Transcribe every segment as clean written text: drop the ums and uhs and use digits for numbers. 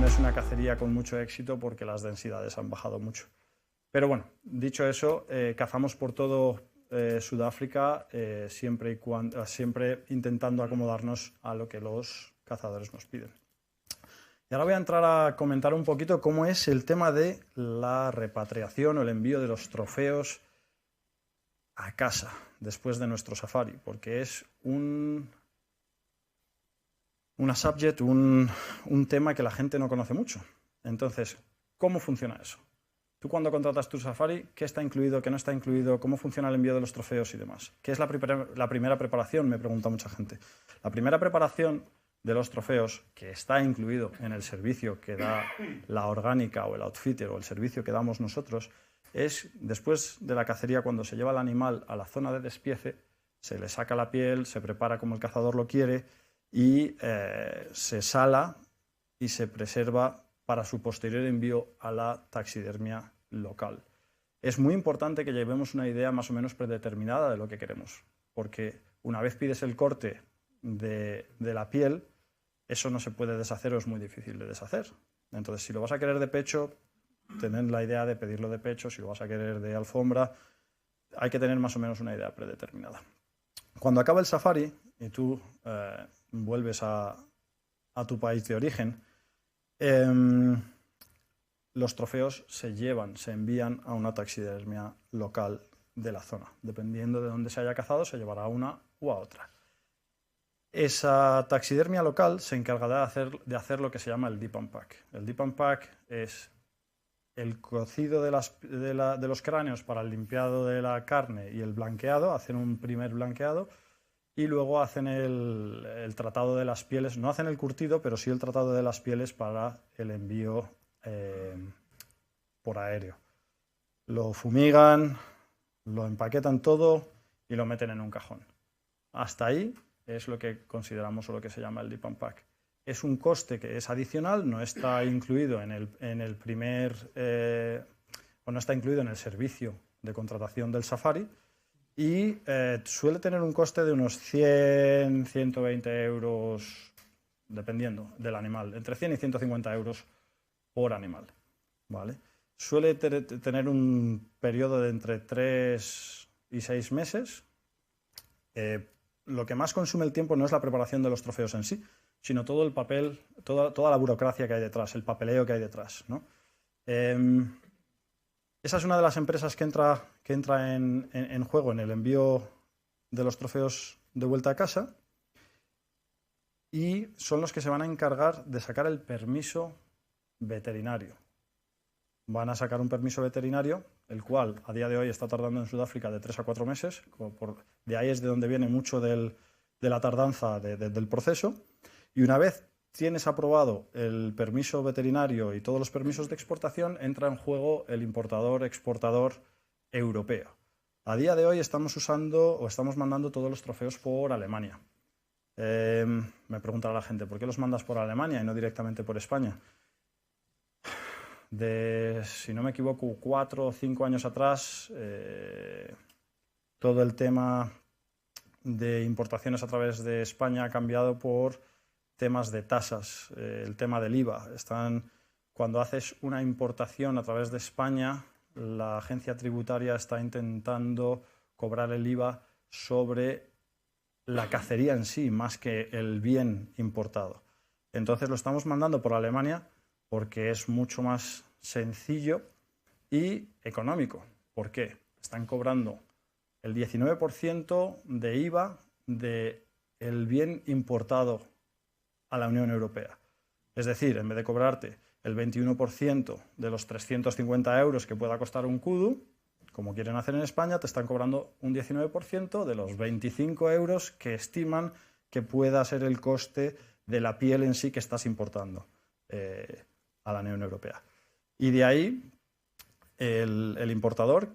es una cacería con mucho éxito porque las densidades han bajado mucho. Pero bueno, dicho eso, cazamos por todo Sudáfrica, siempre intentando acomodarnos a lo que los cazadores nos piden. Y ahora voy a entrar a comentar un poquito cómo es el tema de la repatriación o el envío de los trofeos a casa después de nuestro safari, porque es un tema que la gente no conoce mucho. Entonces, ¿cómo funciona eso? Tú cuando contratas tu safari, ¿qué está incluido, qué no está incluido, cómo funciona el envío de los trofeos y demás? ¿Qué es la primera preparación? Me pregunta mucha gente. La primera preparación de los trofeos, que está incluido en el servicio que da la orgánica o el outfitter o el servicio que damos nosotros, es después de la cacería, cuando se lleva el animal a la zona de despiece, se le saca la piel, se prepara como el cazador lo quiere y se sala y se preserva para su posterior envío a la taxidermia local. Es muy importante que llevemos una idea más o menos predeterminada de lo que queremos, porque una vez pides el corte de la piel, eso no se puede deshacer o es muy difícil de deshacer. Entonces, si lo vas a querer de pecho, tened la idea de pedirlo de pecho. Si lo vas a querer de alfombra, hay que tener más o menos una idea predeterminada. Cuando acaba el safari y tú vuelves a tu país de origen, los trofeos se envían a una taxidermia local de la zona. Dependiendo de dónde se haya cazado, se llevará a una u a otra. Esa taxidermia local se encargará de hacer lo que se llama el dip and pack. El dip and pack es el cocido de los cráneos para el limpiado de la carne y el blanqueado. Hacen un primer blanqueado y luego hacen el tratado de las pieles. No hacen el curtido, pero sí el tratado de las pieles para el envío por aéreo. Lo fumigan, lo empaquetan todo y lo meten en un cajón. Hasta ahí es lo que consideramos o lo que se llama el dip and pack. Es un coste que es adicional, no está incluido en el primer o no está incluido en el servicio de contratación del safari y suele tener un coste de unos 100, 120 euros, dependiendo del animal, entre 100 y 150 euros por animal, ¿vale? Suele tener un periodo de entre 3 y 6 meses. Lo que más consume el tiempo no es la preparación de los trofeos en sí, sino todo el papel, toda la burocracia que hay detrás, el papeleo que hay detrás, ¿no? Esa es una de las empresas que entra en juego en el envío de los trofeos de vuelta a casa y son los que se van a encargar de sacar el permiso veterinario. Van a sacar un permiso veterinario, el cual a día de hoy está tardando en Sudáfrica de 3 a 4 meses. De ahí es de donde viene mucho de la tardanza del proceso. Y una vez tienes aprobado el permiso veterinario y todos los permisos de exportación, entra en juego el importador-exportador europeo. A día de hoy estamos mandando todos los trofeos por Alemania. Me preguntará la gente, ¿por qué los mandas por Alemania y no directamente por España? Si no me equivoco, 4 o 5 años atrás, todo el tema de importaciones a través de España ha cambiado por temas de tasas, el tema del IVA. Cuando haces una importación a través de España, la agencia tributaria está intentando cobrar el IVA sobre la cacería en sí, más que el bien importado. Entonces lo estamos mandando por Alemania porque es mucho más sencillo y económico. ¿Por qué? Están cobrando el 19% de IVA del bien importado a la Unión Europea. Es decir, en vez de cobrarte el 21% de los 350 euros que pueda costar un kudu, como quieren hacer en España, te están cobrando un 19% de los 25 euros que estiman que pueda ser el coste de la piel en sí que estás importando a la Unión Europea. Y de ahí el importador,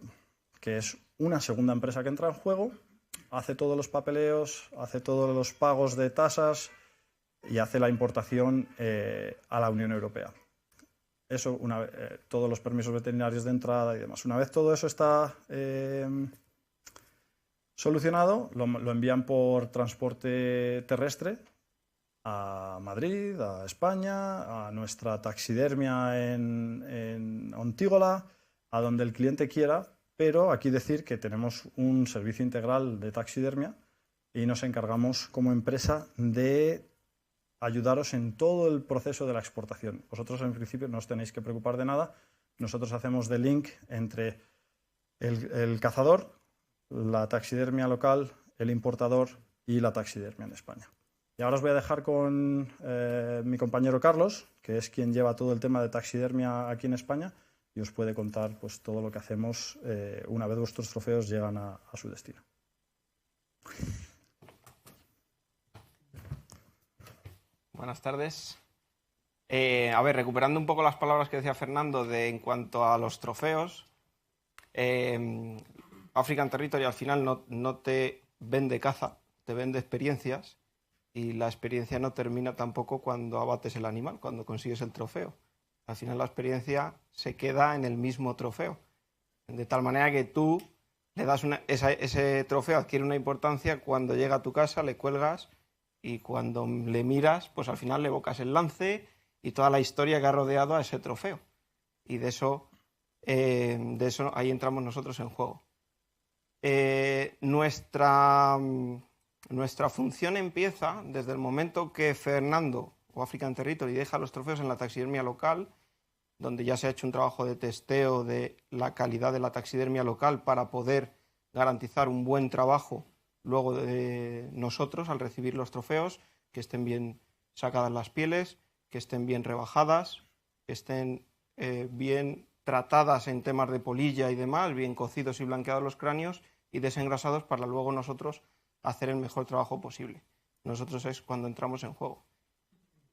que es una segunda empresa que entra en juego, hace todos los papeleos, hace todos los pagos de tasas y hace la importación a la Unión Europea. Eso, todos los permisos veterinarios de entrada y demás. Una vez todo eso está solucionado, lo envían por transporte terrestre a Madrid, a España, a nuestra taxidermia en Ontígola, a donde el cliente quiera, pero aquí decir que tenemos un servicio integral de taxidermia y nos encargamos como empresa de ayudaros en todo el proceso de la exportación. Vosotros en principio no os tenéis que preocupar de nada. Nosotros hacemos de link entre el cazador, la taxidermia local, el importador y la taxidermia en España. Y ahora os voy a dejar con mi compañero Carlos, que es quien lleva todo el tema de taxidermia aquí en España y os puede contar pues, todo lo que hacemos una vez vuestros trofeos llegan a su destino. Buenas tardes. A ver, recuperando un poco las palabras que decía Fernando en cuanto a los trofeos, African Territory al final no te vende caza, te vende experiencias, y la experiencia no termina tampoco cuando abates el animal, cuando consigues el trofeo. Al final la experiencia se queda en el mismo trofeo, de tal manera que tú le das ese trofeo adquiere una importancia cuando llega a tu casa, le cuelgas y cuando le miras, pues al final le evocas el lance y toda la historia que ha rodeado a ese trofeo. Y de eso ahí entramos nosotros en juego. Nuestra función empieza desde el momento que Fernando o African Territory deja los trofeos en la taxidermia local, donde ya se ha hecho un trabajo de testeo de la calidad de la taxidermia local para poder garantizar un buen trabajo luego de nosotros al recibir los trofeos, que estén bien sacadas las pieles, que estén bien rebajadas, que estén bien tratadas en temas de polilla y demás, bien cocidos y blanqueados los cráneos y desengrasados para luego nosotros hacer el mejor trabajo posible. Nosotros es cuando entramos en juego.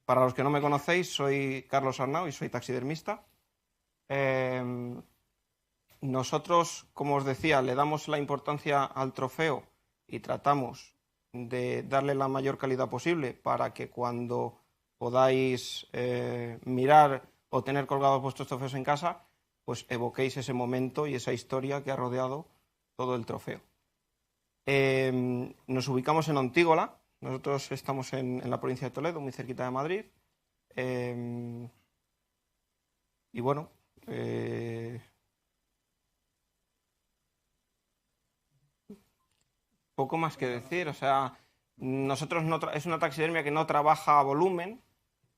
Para los que no me conocéis, soy Carlos Arnau y soy taxidermista. Nosotros, como os decía, le damos la importancia al trofeo y tratamos de darle la mayor calidad posible para que cuando podáis mirar o tener colgados vuestros trofeos en casa, pues evoquéis ese momento y esa historia que ha rodeado todo el trofeo. Nos ubicamos en Ontígola. Nosotros estamos en la provincia de Toledo, muy cerquita de Madrid. Y bueno, poco más que decir. O sea, nosotros es una taxidermia que no trabaja a volumen,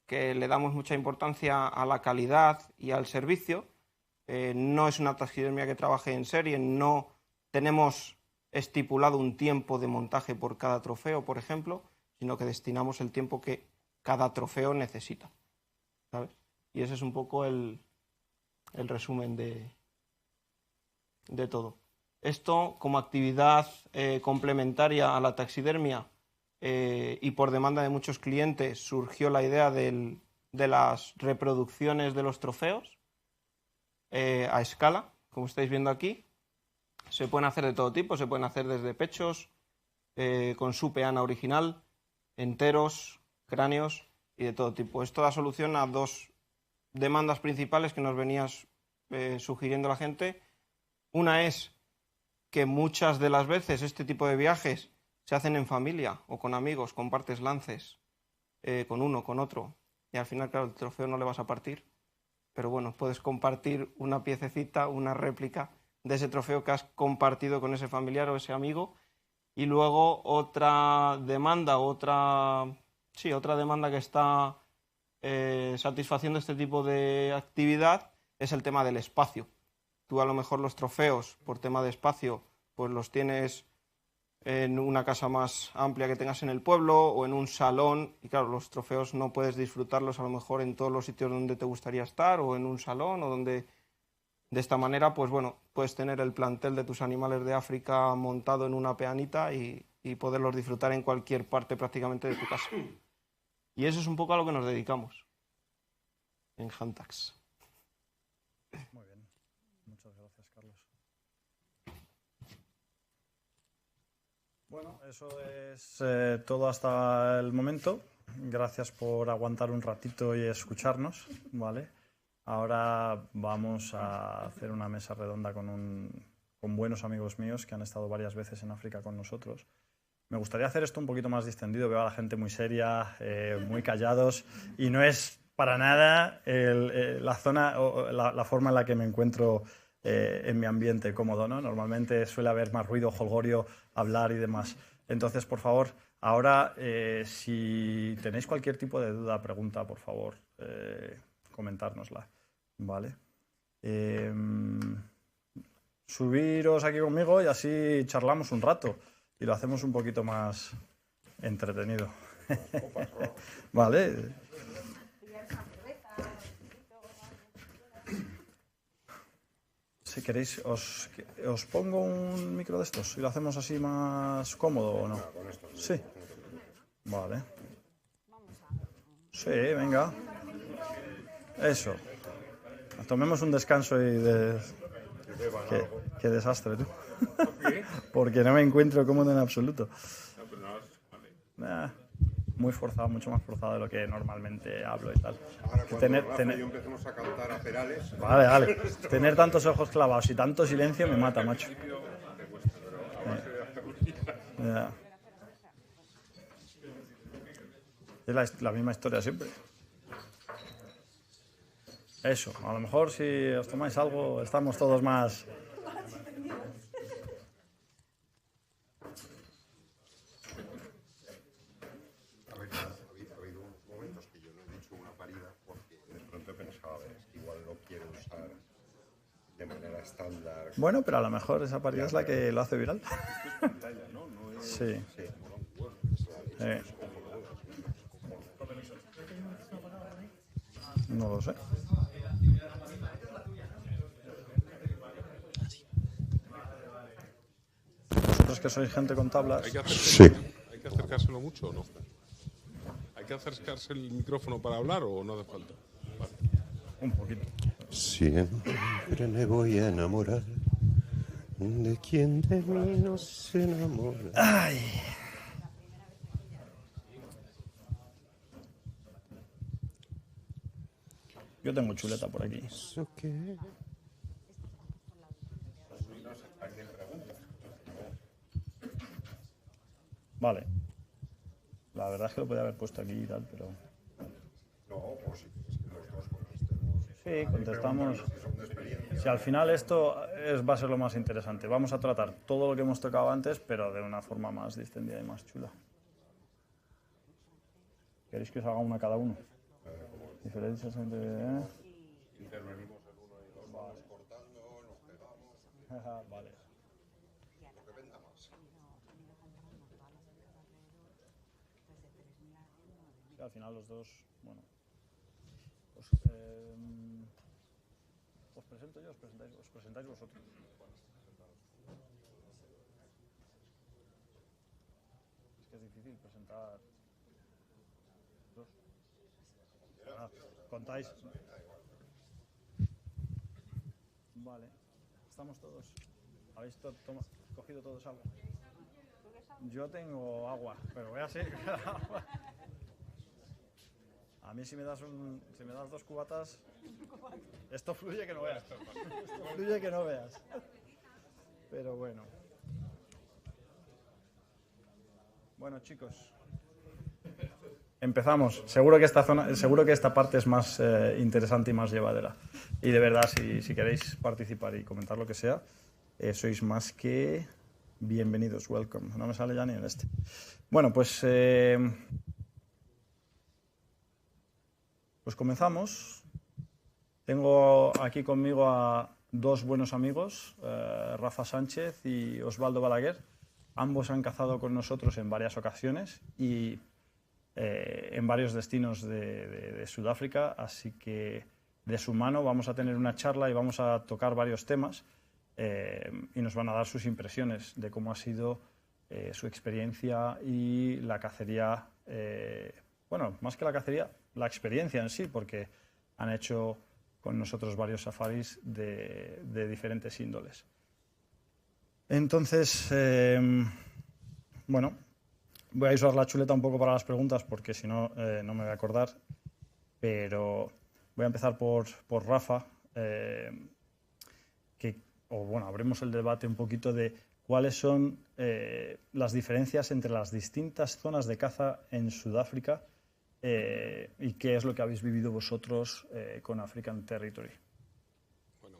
que le damos mucha importancia a la calidad y al servicio. No es una taxidermia que trabaje en serie, no tenemos estipulado un tiempo de montaje por cada trofeo, por ejemplo, sino que destinamos el tiempo que cada trofeo necesita, ¿sabes? Y ese es un poco el resumen de todo. Esto, como actividad complementaria a la taxidermia y por demanda de muchos clientes, surgió la idea de las reproducciones de los trofeos a escala, como estáis viendo aquí. Se pueden hacer de todo tipo, se pueden hacer desde pechos, con su peana original, enteros, cráneos y de todo tipo. Esto da solución a dos demandas principales que nos venías sugiriendo la gente. Una es que muchas de las veces este tipo de viajes se hacen en familia o con amigos, compartes lances con uno, con otro, y al final, claro, el trofeo no le vas a partir, pero bueno, puedes compartir una piececita, una réplica de ese trofeo que has compartido con ese familiar o ese amigo. Y luego otra demanda que está satisfaciendo este tipo de actividad es el tema del espacio. Tú a lo mejor los trofeos, por tema de espacio, pues los tienes en una casa más amplia que tengas en el pueblo o en un salón, y claro, los trofeos no puedes disfrutarlos a lo mejor en todos los sitios donde te gustaría estar o en un salón o donde... De esta manera, pues bueno, puedes tener el plantel de tus animales de África montado en una peanita y poderlos disfrutar en cualquier parte prácticamente de tu casa. Y eso es un poco a lo que nos dedicamos en Hantax. Muy bien, muchas gracias, Carlos. Bueno, eso es todo hasta el momento. Gracias por aguantar un ratito y escucharnos, ¿vale? Ahora vamos a hacer una mesa redonda con buenos amigos míos que han estado varias veces en África con nosotros. Me gustaría hacer esto un poquito más distendido. Veo a la gente muy seria, muy callados, y no es para nada la zona o la forma en la que me encuentro en mi ambiente cómodo, ¿no? Normalmente suele haber más ruido, jolgorio, hablar y demás. Entonces, por favor, ahora, si tenéis cualquier tipo de duda, pregunta, por favor, comentárnosla, ¿vale? Subiros aquí conmigo y así charlamos un rato y lo hacemos un poquito más entretenido. ¿Vale? Si queréis, os pongo un micro de estos y lo hacemos así más cómodo, ¿o no? Sí. Vale. Sí, venga. Eso. Tomemos un descanso y Qué desastre, tú. Porque no me encuentro cómodo en absoluto. Muy forzado, mucho más forzado de lo que normalmente hablo y tal. Ahora cuando Rafa y yo empecemos a cantar a Perales... Vale. Tener tantos ojos clavados y tanto silencio me mata, macho. Es la misma historia siempre. Eso, a lo mejor si os tomáis algo estamos todos más... Ha habido momentos que yo no he dicho una parida porque de pronto pensaba, igual no quiero usar de manera estándar. Bueno, pero a lo mejor esa parida es la que lo hace viral. Sí. No lo sé. ¿Vosotros que sois gente con tablas? Sí. ¿Hay que acercárselo mucho o no? ¿Hay que acercarse el micrófono para hablar o no hace falta? Vale. Un poquito. Siempre me voy a enamorar de quien de mí no se enamora. Ay. Yo tengo chuleta por aquí. ¿Eso qué? Vale. La verdad es que lo podía haber puesto aquí y tal, pero... No, pues sí, los dos contestemos. Sí, contestamos. Si al final esto va a ser lo más interesante. Vamos a tratar todo lo que hemos tocado antes, pero de una forma más distendida y más chula. ¿Queréis que os haga una cada uno? Diferencias entre... Intervenimos en uno y los vamos cortando, nos pegamos. Vale. Lo que venda más. Sí, al final los dos, bueno... ¿Os presento yo o os presentáis vosotros? Es que es difícil presentar dos. ¿Contáis? Vale. ¿Estamos todos? ¿Habéis cogido todos algo? Yo tengo agua, pero voy a seguir con el agua. A mí si me das 2 cubatas, esto fluye que no veas. Esto fluye que no veas. Pero bueno. Bueno, chicos. Empezamos. Seguro que esta parte es más interesante y más llevadera. Y de verdad, si queréis participar y comentar lo que sea, sois más que bienvenidos. Welcome. No me sale ya ni en este. Bueno, pues comenzamos. Tengo aquí conmigo a 2 buenos amigos, Rafa Sánchez y Osvaldo Balaguer. Ambos han cazado con nosotros en varias ocasiones y en varios destinos de Sudáfrica, así que de su mano vamos a tener una charla y vamos a tocar varios temas y nos van a dar sus impresiones de cómo ha sido su experiencia y la cacería, bueno, más que la cacería, la experiencia en sí, porque han hecho con nosotros varios safaris de diferentes índoles. Entonces, bueno, voy a usar la chuleta un poco para las preguntas porque si no, no me voy a acordar, pero voy a empezar por Rafa, bueno, abrimos el debate un poquito de ¿cuáles son las diferencias entre las distintas zonas de caza en Sudáfrica y qué es lo que habéis vivido vosotros con African Territory? Bueno,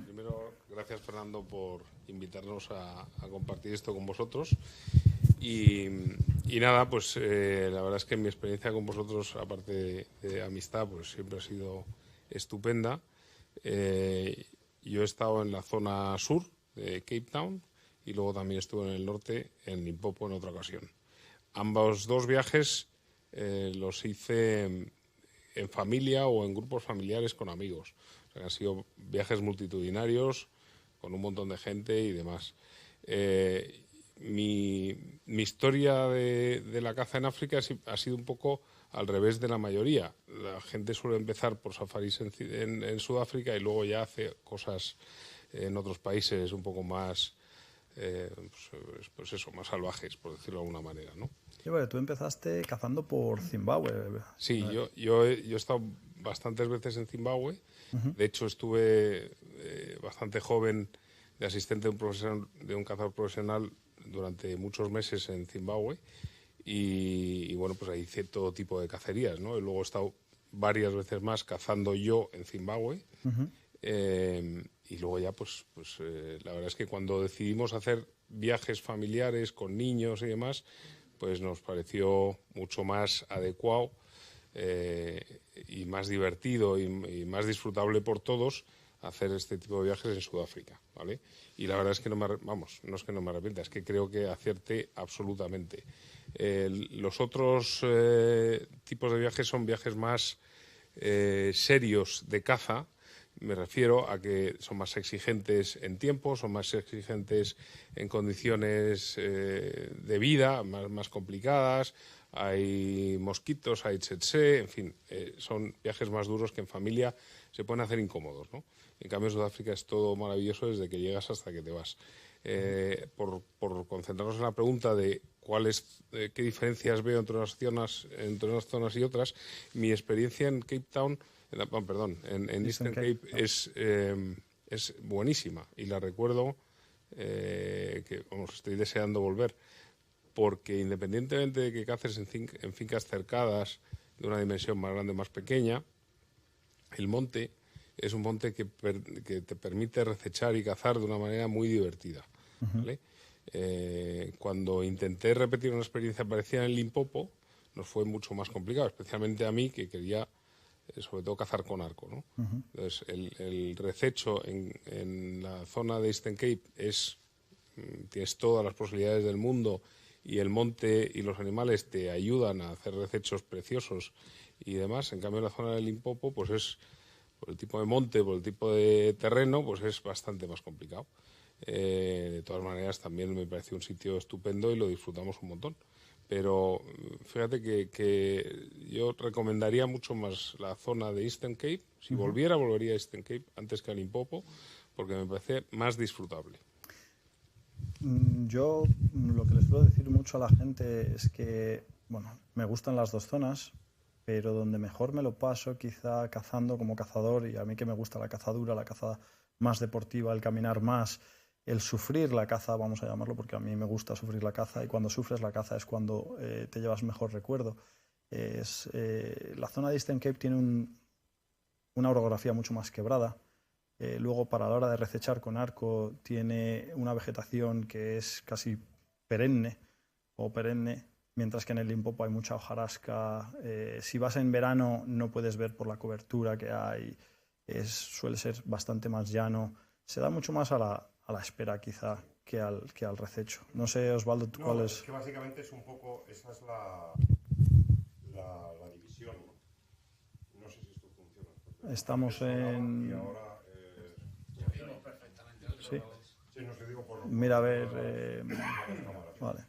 primero, gracias Fernando por invitarnos a compartir esto con vosotros. Y nada, pues la verdad es que mi experiencia con vosotros, aparte de amistad, pues siempre ha sido estupenda. Yo he estado en la zona sur de Cape Town y luego también estuve en el norte, en Limpopo, en otra ocasión. Ambos dos viajes los hice en familia o en grupos familiares con amigos. O sea, han sido viajes multitudinarios con un montón de gente y demás. Mi historia de la caza en África ha sido un poco al revés de la mayoría. La gente suele empezar por safaris en Sudáfrica y luego ya hace cosas en otros países un poco más, pues eso, más salvajes, por decirlo de alguna manera, ¿no? Sí, bueno, tú empezaste cazando por Zimbabue. Sí, yo he estado bastantes veces en Zimbabue. De hecho, estuve bastante joven de asistente de un cazador profesional durante muchos meses en Zimbabue y bueno, pues ahí hice todo tipo de cacerías, ¿no? Y luego he estado varias veces más cazando yo en Zimbabue. Y luego ya, pues la verdad es que cuando decidimos hacer viajes familiares con niños y demás, pues nos pareció mucho más adecuado y más divertido y más disfrutable por todos hacer este tipo de viajes en Sudáfrica, ¿vale? Y la verdad es que no es que no me arrepienta, es que creo que acerté absolutamente. Los otros tipos de viajes son viajes más serios de caza. Me refiero a que son más exigentes en tiempo, son más exigentes en condiciones de vida, más complicadas. Hay mosquitos, hay tsetse, en fin, son viajes más duros que en familia se pueden hacer incómodos, ¿no? En cambio, en Sudáfrica es todo maravilloso desde que llegas hasta que te vas. Por concentrarnos en la pregunta de qué diferencias veo entre unas zonas y otras, mi experiencia en Cape Town, en Eastern Cape es buenísima y la recuerdo que estoy deseando volver, porque independientemente de que caces en fincas cercadas de una dimensión más grande o más pequeña, el monte es un monte que te permite recechar y cazar de una manera muy divertida, ¿vale? Cuando intenté repetir una experiencia parecida en Limpopo, nos fue mucho más complicado, especialmente a mí, que quería sobre todo cazar con arco, ¿no? Entonces, el rececho en la zona de Eastern Cape tienes todas las posibilidades del mundo y el monte y los animales te ayudan a hacer recechos preciosos y demás. En cambio, en la zona de Limpopo, pues es por el tipo de monte, por el tipo de terreno, pues es bastante más complicado. De todas maneras, también me pareció un sitio estupendo y lo disfrutamos un montón. Pero fíjate que yo recomendaría mucho más la zona de Eastern Cape. Si volviera a Eastern Cape antes que a Limpopo, porque me parece más disfrutable. Yo lo que les puedo decir mucho a la gente es que, bueno, me gustan las dos zonas, pero donde mejor me lo paso quizá cazando como cazador, y a mí que me gusta la cazadura, la caza más deportiva, el caminar más, el sufrir la caza, vamos a llamarlo, porque a mí me gusta sufrir la caza, y cuando sufres la caza es cuando te llevas mejor recuerdo. La zona de Eastern Cape tiene una orografía mucho más quebrada. Luego, para la hora de recechar con arco, tiene una vegetación que es casi perenne, mientras que en el Limpopo hay mucha hojarasca. Si vas en verano no puedes ver por la cobertura que hay, suele ser bastante más llano. Se da mucho más a la espera quizá que al rececho. No sé, Osvaldo, ¿tú cuál es? Es que básicamente es un poco, esa es la división. No sé si esto funciona. Estamos en... Y ahora... Sí. Sí, no sé, digo por... Mira, a ver... Vale.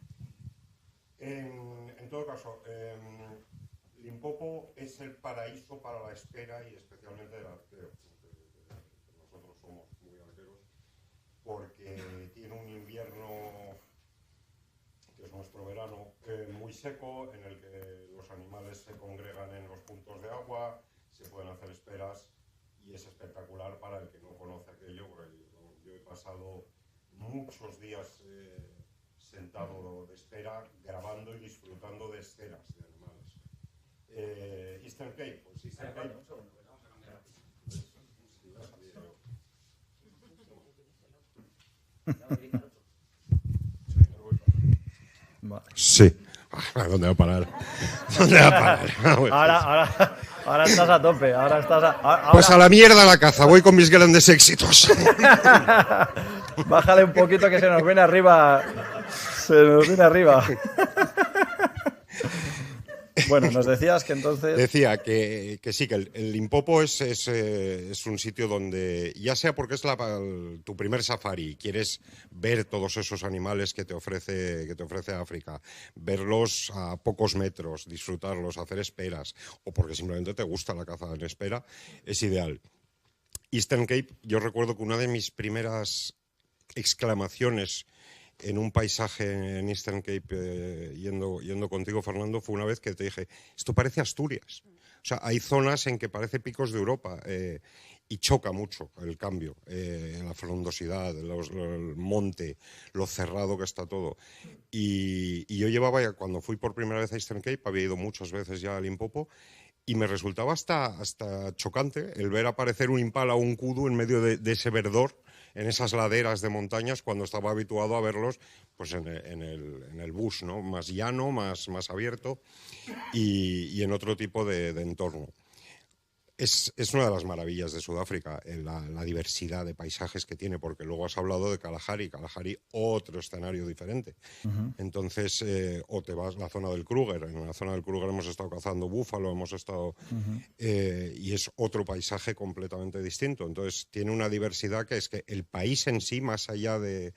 En todo caso, Limpopo es el paraíso para la espera y especialmente del arqueo. Nosotros somos muy arqueros porque tiene un invierno, que es nuestro verano, muy seco, en el que los animales se congregan en los puntos de agua, se pueden hacer esperas y es espectacular para el que no conoce aquello, porque yo he pasado muchos días sentado de espera, grabando y disfrutando de escenas de animales. Eastern Cape, pues Eastern Cape. Sí. ¿Dónde va a parar? ¿Dónde va a parar? Ahora estás a tope. Pues a la mierda la caza, voy con mis grandes éxitos. Bájale un poquito que se nos viene arriba. Bueno, nos decías que entonces... Decía que sí, que el Limpopo es un sitio donde, ya sea porque es tu primer safari y quieres ver todos esos animales que te ofrece África, verlos a pocos metros, disfrutarlos, hacer esperas, o porque simplemente te gusta la caza en espera, es ideal. Eastern Cape, yo recuerdo que una de mis primeras exclamaciones en un paisaje en Eastern Cape, yendo contigo, Fernando, fue una vez que te dije, esto parece Asturias. O sea, hay zonas en que parece picos de Europa y choca mucho el cambio, la frondosidad, el monte, lo cerrado que está todo. Y yo llevaba, cuando fui por primera vez a Eastern Cape, había ido muchas veces ya a Limpopo, y me resultaba hasta chocante el ver aparecer un impala o un kudu en medio de ese verdor, en esas laderas de montañas, cuando estaba habituado a verlos pues en el bush, ¿no? Más llano, más abierto y en otro tipo de entorno. Es una de las maravillas de Sudáfrica, la diversidad de paisajes que tiene, porque luego has hablado de Kalahari, otro escenario diferente. Entonces, o te vas a la zona del Kruger, en la zona del Kruger hemos estado cazando búfalo, y es otro paisaje completamente distinto. Entonces, tiene una diversidad que es que el país en sí, más allá de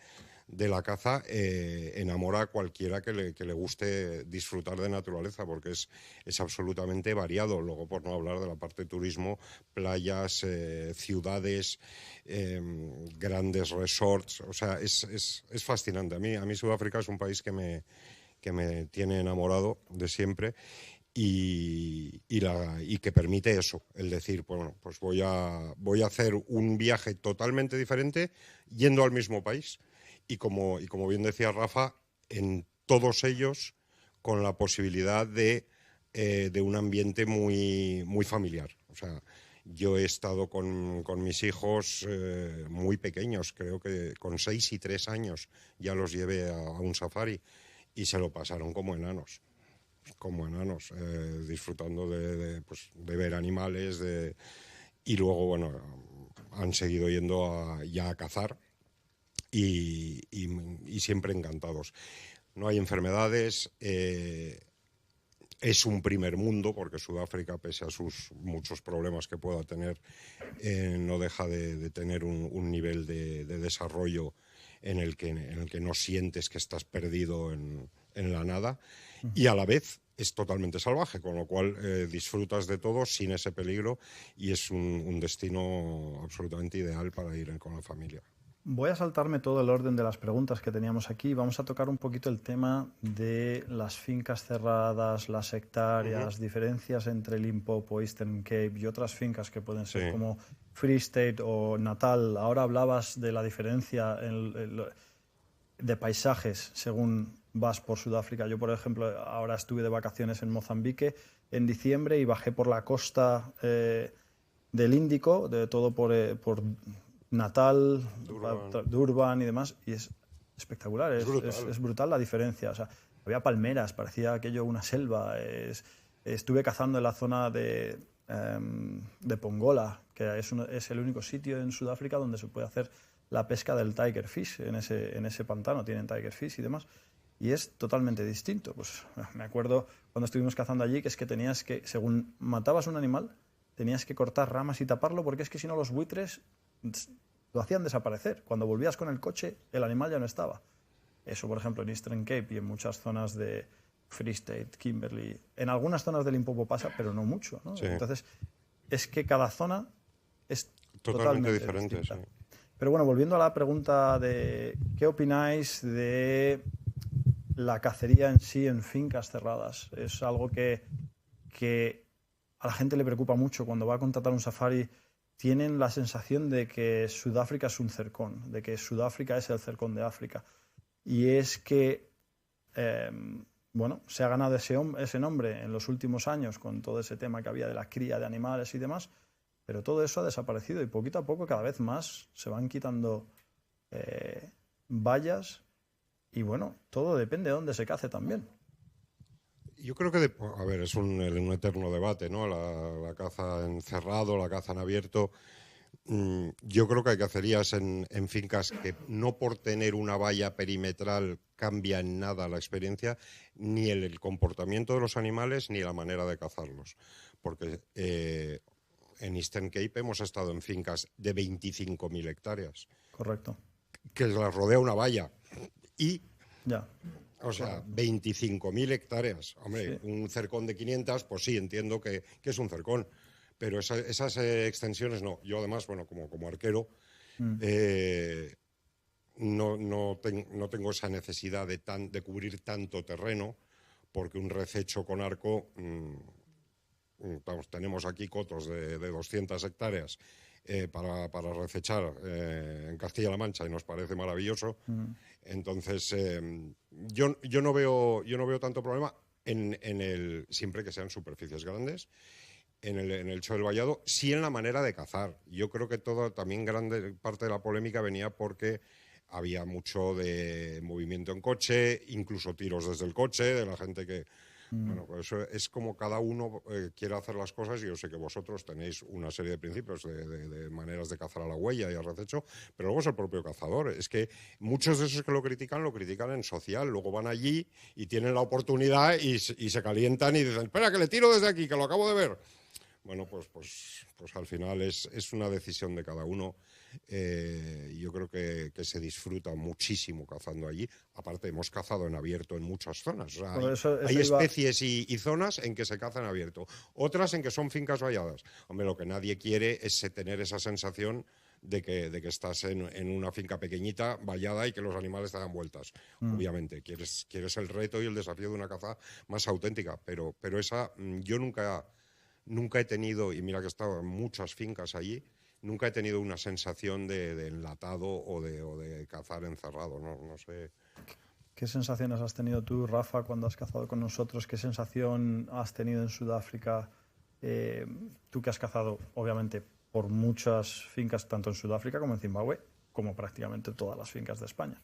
la caza, enamora a cualquiera que le guste disfrutar de naturaleza, porque es absolutamente variado. Luego, por no hablar de la parte de turismo, playas, ciudades, grandes resorts, o sea, es fascinante. A mí Sudáfrica es un país que me tiene enamorado de siempre. Y que permite eso, el decir, bueno, pues voy a hacer un viaje totalmente diferente yendo al mismo país. Y como bien decía Rafa, en todos ellos con la posibilidad de un ambiente muy, muy familiar. O sea, yo he estado con mis hijos muy pequeños, creo que con 6 y 3 años ya los llevé a un safari y se lo pasaron como enanos, disfrutando de ver animales, y luego, bueno, han seguido yendo ya a cazar. Y siempre encantados. No hay enfermedades, es un primer mundo, porque Sudáfrica, pese a sus muchos problemas que pueda tener, no deja de tener un nivel de desarrollo en el que no sientes que estás perdido en la nada, y a la vez es totalmente salvaje, con lo cual disfrutas de todo sin ese peligro, y es un destino absolutamente ideal para ir con la familia. Voy a saltarme todo el orden de las preguntas que teníamos aquí. Vamos a tocar un poquito el tema de las fincas cerradas, las hectáreas, diferencias entre Limpopo, Eastern Cape y otras fincas que pueden ser como Free State o Natal. Ahora hablabas de la diferencia de paisajes según vas por Sudáfrica. Yo, por ejemplo, ahora estuve de vacaciones en Mozambique en diciembre y bajé por la costa del Índico, de todo por Natal, Durban y demás, y es espectacular, es brutal la diferencia. O sea, había palmeras, parecía aquello una selva. Estuve cazando en la zona de Pongola, que es el único sitio en Sudáfrica donde se puede hacer la pesca del tiger fish. En ese pantano tienen tiger fish y demás, y es totalmente distinto. Pues me acuerdo cuando estuvimos cazando allí que es que tenías que, según matabas un animal, tenías que cortar ramas y taparlo, porque es que si no los buitres lo hacían desaparecer. Cuando volvías con el coche, el animal ya no estaba. Eso, por ejemplo, en Eastern Cape y en muchas zonas de Free State, Kimberley. En algunas zonas del Limpopo pasa, pero no mucho, ¿no? Sí. Entonces, es que cada zona es totalmente diferente. Sí. Pero bueno, volviendo a la pregunta de ¿qué opináis de la cacería en sí en fincas cerradas? Es algo que a la gente le preocupa mucho cuando va a contratar un safari. tienen la sensación de que Sudáfrica es un cercón, de que Sudáfrica es el cercón de África. Y es que, bueno, se ha ganado ese nombre en los últimos años con todo ese tema que había de la cría de animales y demás, pero todo eso ha desaparecido y poquito a poco cada vez más se van quitando vallas y, bueno, todo depende de dónde se cace también. Yo creo que, a ver, es un eterno debate, ¿no? La caza en cerrado, la caza en abierto. Yo creo que hay cacerías en fincas que no por tener una valla perimetral cambia en nada la experiencia, ni el comportamiento de los animales, ni la manera de cazarlos. Porque en Eastern Cape hemos estado en fincas de 25.000 hectáreas. Correcto. Que las rodea una valla. Y... Ya. O sea, 25.000 hectáreas. Hombre, sí. Un cercón de 500, pues sí, entiendo que es un cercón. Pero esas extensiones no. Yo además, bueno, como arquero, no tengo esa necesidad de cubrir tanto terreno, porque un rececho con arco, tenemos aquí cotos de 200 hectáreas para recechar en Castilla-La Mancha y nos parece maravilloso. Entonces, yo no veo tanto problema siempre que sean superficies grandes. En el Cho del Vallado, sí en la manera de cazar. Yo creo que también grande parte de la polémica venía porque había mucho de movimiento en coche, incluso tiros desde el coche, de la gente que... Bueno, pues eso es como cada uno quiere hacer las cosas, y yo sé que vosotros tenéis una serie de principios, de maneras de cazar a la huella y al rececho, pero luego es el propio cazador. Es que muchos de esos que lo critican en social, luego van allí y tienen la oportunidad y se calientan y dicen, espera, que le tiro desde aquí, que lo acabo de ver. Bueno, pues al final es una decisión de cada uno. Yo creo que se disfruta muchísimo cazando allí. Aparte, hemos cazado en abierto en muchas zonas. O sea, hay especies y zonas en que se caza en abierto. Otras en que son fincas valladas. Hombre, lo que nadie quiere es tener esa sensación de que estás en una finca pequeñita, vallada, y que los animales te dan vueltas. Obviamente, quieres el reto y el desafío de una caza más auténtica. Pero esa, yo nunca he tenido, y mira que he estado en muchas fincas allí, nunca he tenido una sensación de enlatado o de cazar encerrado, no sé. ¿Qué sensaciones has tenido tú, Rafa, cuando has cazado con nosotros? ¿Qué sensación has tenido en Sudáfrica? Tú que has cazado, obviamente, por muchas fincas, tanto en Sudáfrica como en Zimbabue, como prácticamente todas las fincas de España.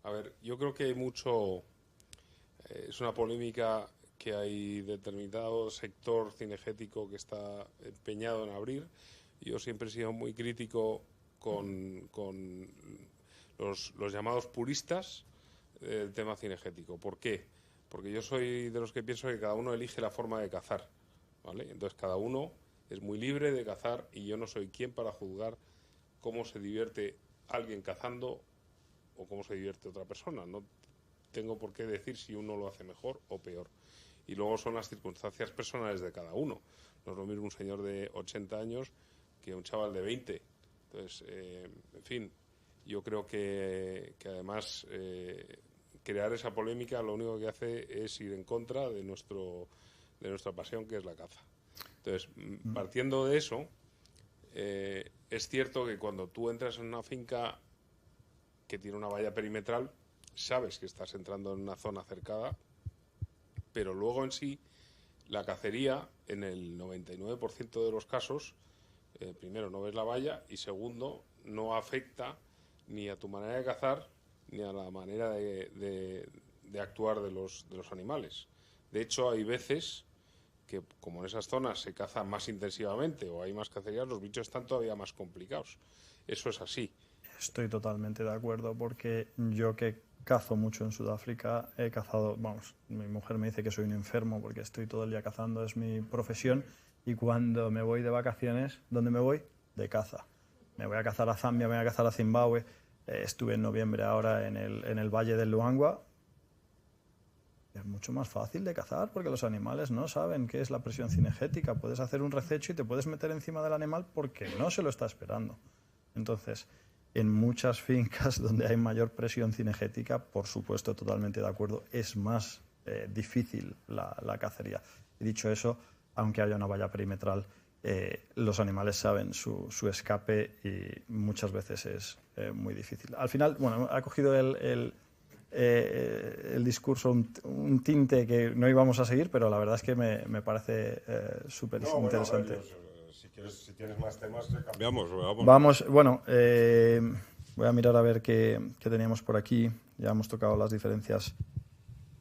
A ver, yo creo que hay mucho... es una polémica que hay determinado sector cinegético que está empeñado en abrir. Yo siempre he sido muy crítico con los llamados puristas del tema cinegético. ¿Por qué? Porque yo soy de los que pienso que cada uno elige la forma de cazar, ¿vale? Entonces cada uno es muy libre de cazar y yo no soy quien para juzgar cómo se divierte alguien cazando o cómo se divierte otra persona. No tengo por qué decir si uno lo hace mejor o peor. Y luego son las circunstancias personales de cada uno. No es lo mismo un señor de 80 años que un chaval de 20. Entonces, en fin, yo creo que además crear esa polémica lo único que hace es ir en contra de nuestra pasión, que es la caza. Entonces, partiendo de eso, es cierto que cuando tú entras en una finca que tiene una valla perimetral, sabes que estás entrando en una zona cercada, pero luego en sí, la cacería, en el 99% de los casos, primero, no ves la valla y segundo, no afecta ni a tu manera de cazar ni a la manera de actuar de los animales. De hecho, hay veces que, como en esas zonas se caza más intensivamente o hay más cacerías, los bichos están todavía más complicados. Eso es así. Estoy totalmente de acuerdo, porque yo que cazo mucho en Sudáfrica, he cazado, vamos, mi mujer me dice que soy un enfermo porque estoy todo el día cazando, es mi profesión, y cuando me voy de vacaciones, ¿dónde me voy? De caza. Me voy a cazar a Zambia, me voy a cazar a Zimbabue, estuve en noviembre ahora en el Valle del Luangwa. Es mucho más fácil de cazar porque los animales no saben qué es la presión cinegética. Puedes hacer un rececho y te puedes meter encima del animal porque no se lo está esperando. Entonces, en muchas fincas donde hay mayor presión cinegética, por supuesto, totalmente de acuerdo, es más difícil la cacería. Y dicho eso, aunque haya una valla perimetral, los animales saben su escape y muchas veces es muy difícil. Al final, bueno, ha cogido el discurso un tinte que no íbamos a seguir, pero la verdad es que me parece súper interesante. Bueno, si tienes más temas, cambiamos. Vamos, bueno, voy a mirar a ver qué teníamos por aquí. Ya hemos tocado las diferencias.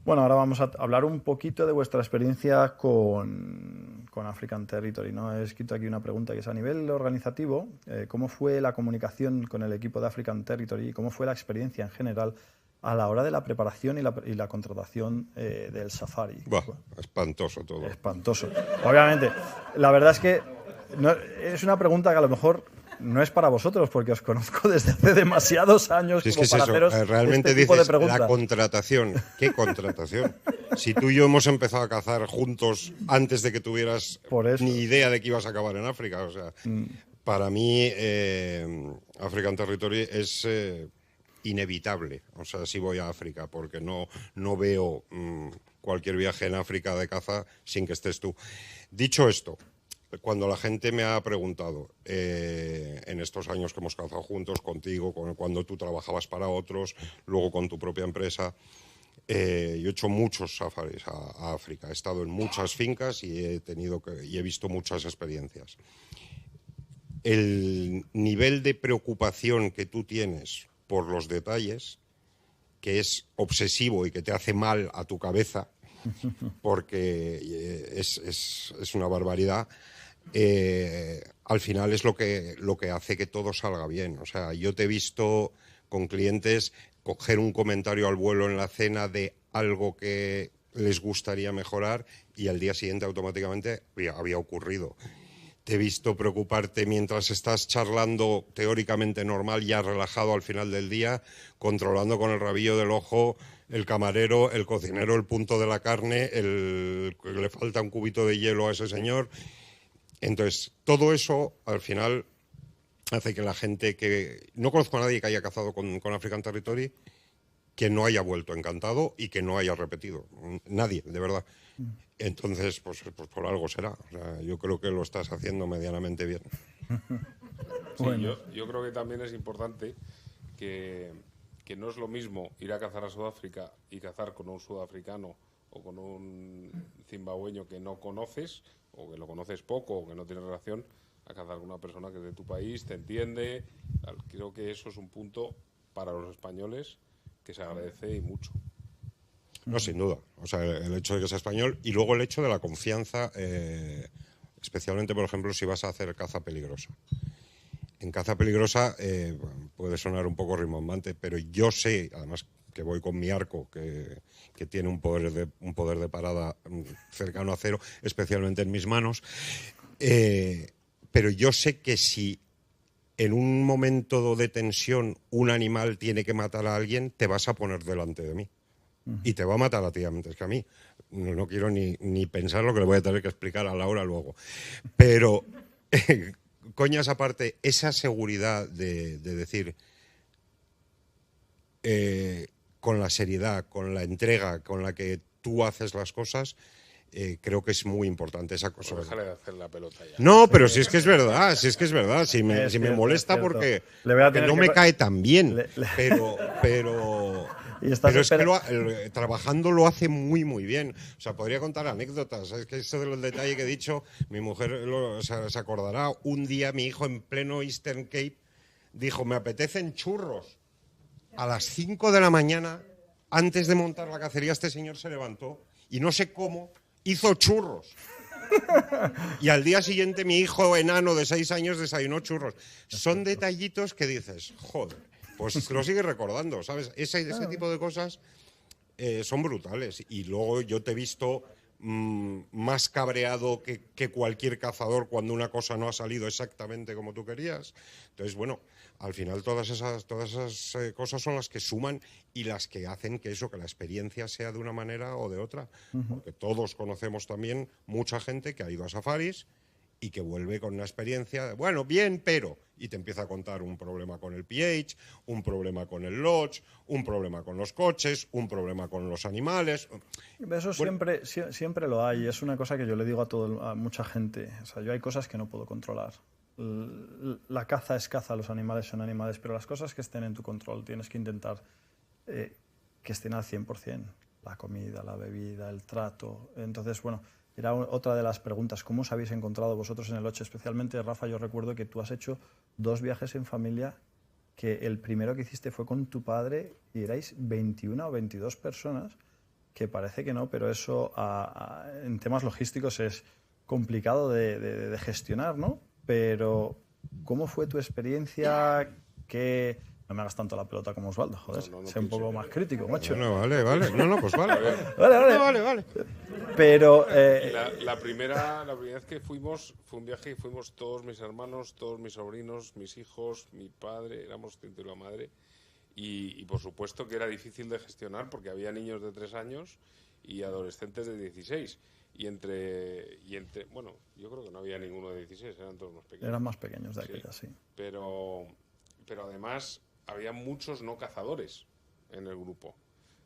Bueno, ahora vamos a hablar un poquito de vuestra experiencia con African Territory, ¿no? He escrito aquí una pregunta que es a nivel organizativo, ¿cómo fue la comunicación con el equipo de African Territory y cómo fue la experiencia en general a la hora de la preparación y la contratación del safari? Espantoso todo. Espantoso. Obviamente, la verdad es que es una pregunta que a lo mejor no es para vosotros, porque os conozco desde hace demasiados años como para haceros realmente este tipo de dices preguntas. La contratación. ¿Qué contratación? Si tú y yo hemos empezado a cazar juntos antes de que tuvieras ni idea de que ibas a acabar en África. O sea, para mí African Territory es inevitable. O sea, si voy a África, porque no veo cualquier viaje en África de caza sin que estés tú. Dicho esto, cuando la gente me ha preguntado en estos años que hemos cazado juntos, contigo, cuando tú trabajabas para otros, luego con tu propia empresa, yo he hecho muchos safaris a África, he estado en muchas fincas y he visto muchas experiencias. El nivel de preocupación que tú tienes por los detalles, que es obsesivo y que te hace mal a tu cabeza, porque es una barbaridad, al final es lo que hace que todo salga bien. O sea, yo te he visto con clientes coger un comentario al vuelo en la cena de algo que les gustaría mejorar y al día siguiente automáticamente había ocurrido. Te he visto preocuparte mientras estás charlando teóricamente normal, ya relajado al final del día, controlando con el rabillo del ojo el camarero, el cocinero, el punto de la carne, le falta un cubito de hielo a ese señor. Entonces, todo eso al final hace que la gente que... No conozco a nadie que haya cazado con African Territory que no haya vuelto encantado y que no haya repetido. Nadie, de verdad. Entonces, pues por algo será. O sea, yo creo que lo estás haciendo medianamente bien. Sí, bueno. Yo creo que también es importante que no es lo mismo ir a cazar a Sudáfrica y cazar con un sudafricano o con un zimbabueño que no conoces, o que lo conoces poco, o que no tiene relación, a cazar con una persona que es de tu país, te entiende. Creo que eso es un punto para los españoles que se agradece y mucho. No, sin duda. O sea, el hecho de que sea español y luego el hecho de la confianza, especialmente, por ejemplo, si vas a hacer caza peligrosa. En caza peligrosa puede sonar un poco rimbombante, pero yo sé, además que voy con mi arco, que tiene un poder de parada cercano a cero, especialmente en mis manos, pero yo sé que si en un momento de tensión un animal tiene que matar a alguien, te vas a poner delante de mí. Y te va a matar a ti antes que a mí. No quiero ni pensar lo que le voy a tener que explicar a Laura luego. Pero, coñas aparte, esa seguridad de decir, con la seriedad, con la entrega con la que tú haces las cosas, creo que es muy importante esa cosa. Pues déjale de hacer la pelota ya. No, pero si es que es verdad, Si me molesta porque no me cae tan bien. Pero es que trabajando lo hace muy, muy bien. O sea, podría contar anécdotas. Es que eso de los detalles que he dicho, mi mujer se acordará. Un día mi hijo en pleno Eastern Cape dijo, me apetecen churros. A las 5 de la mañana, antes de montar la cacería, este señor se levantó y no sé cómo hizo churros. Y al día siguiente mi hijo enano de 6 años desayunó churros. Son detallitos que dices, joder, pues lo sigues recordando, ¿sabes? Ese tipo de cosas son brutales. Y luego yo te he visto más cabreado que cualquier cazador cuando una cosa no ha salido exactamente como tú querías. Entonces, bueno, al final todas esas cosas son las que suman y las que hacen que la experiencia sea de una manera o de otra. Porque todos conocemos también mucha gente que ha ido a safaris y que vuelve con una experiencia, bueno, bien, pero, y te empieza a contar un problema con el pH, un problema con el lodge, un problema con los coches, un problema con los animales. Eso siempre lo hay. Es una cosa que yo le digo a mucha gente. O sea, yo hay cosas que no puedo controlar. La caza es caza, los animales son animales, pero las cosas que estén en tu control tienes que intentar que estén al 100%. La comida, la bebida, el trato. Entonces, bueno, era otra de las preguntas. ¿Cómo os habéis encontrado vosotros en el Lodge? Especialmente, Rafa, yo recuerdo que tú has hecho 2 viajes en familia, que el primero que hiciste fue con tu padre y erais 21 o 22 personas, que parece que no, pero eso en temas logísticos es complicado de gestionar, ¿no? Pero, ¿cómo fue tu experiencia? No me hagas tanto la pelota como Osvaldo, joder. Sé un poco más crítico, macho. Bueno, vale. No, pues vale. Vale. Pero... La primera vez que fuimos, fue un viaje y fuimos todos mis hermanos, todos mis sobrinos, mis hijos, mi padre, éramos ciento y la madre. Y por supuesto que era difícil de gestionar porque había niños de 3 años y adolescentes de 16. Y entre bueno, yo creo que no había ninguno de 16, eran todos más pequeños. Eran más pequeños de aquella, sí. Pero además había muchos no cazadores en el grupo.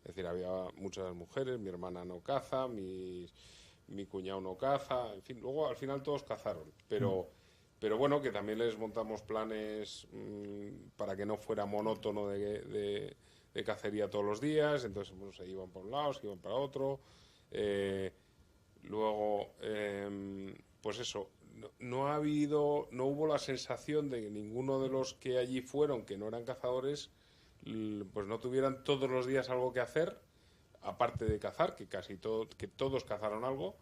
Es decir, había muchas mujeres, mi hermana no caza, mi cuñado no caza, en fin, luego al final todos cazaron. Pero bueno, que también les montamos planes para que no fuera monótono de cacería todos los días, entonces bueno, se iban para un lado, se iban para otro. Luego, pues eso, no hubo la sensación de que ninguno de los que allí fueron, que no eran cazadores, pues no tuvieran todos los días algo que hacer, aparte de cazar, que que todos cazaron algo,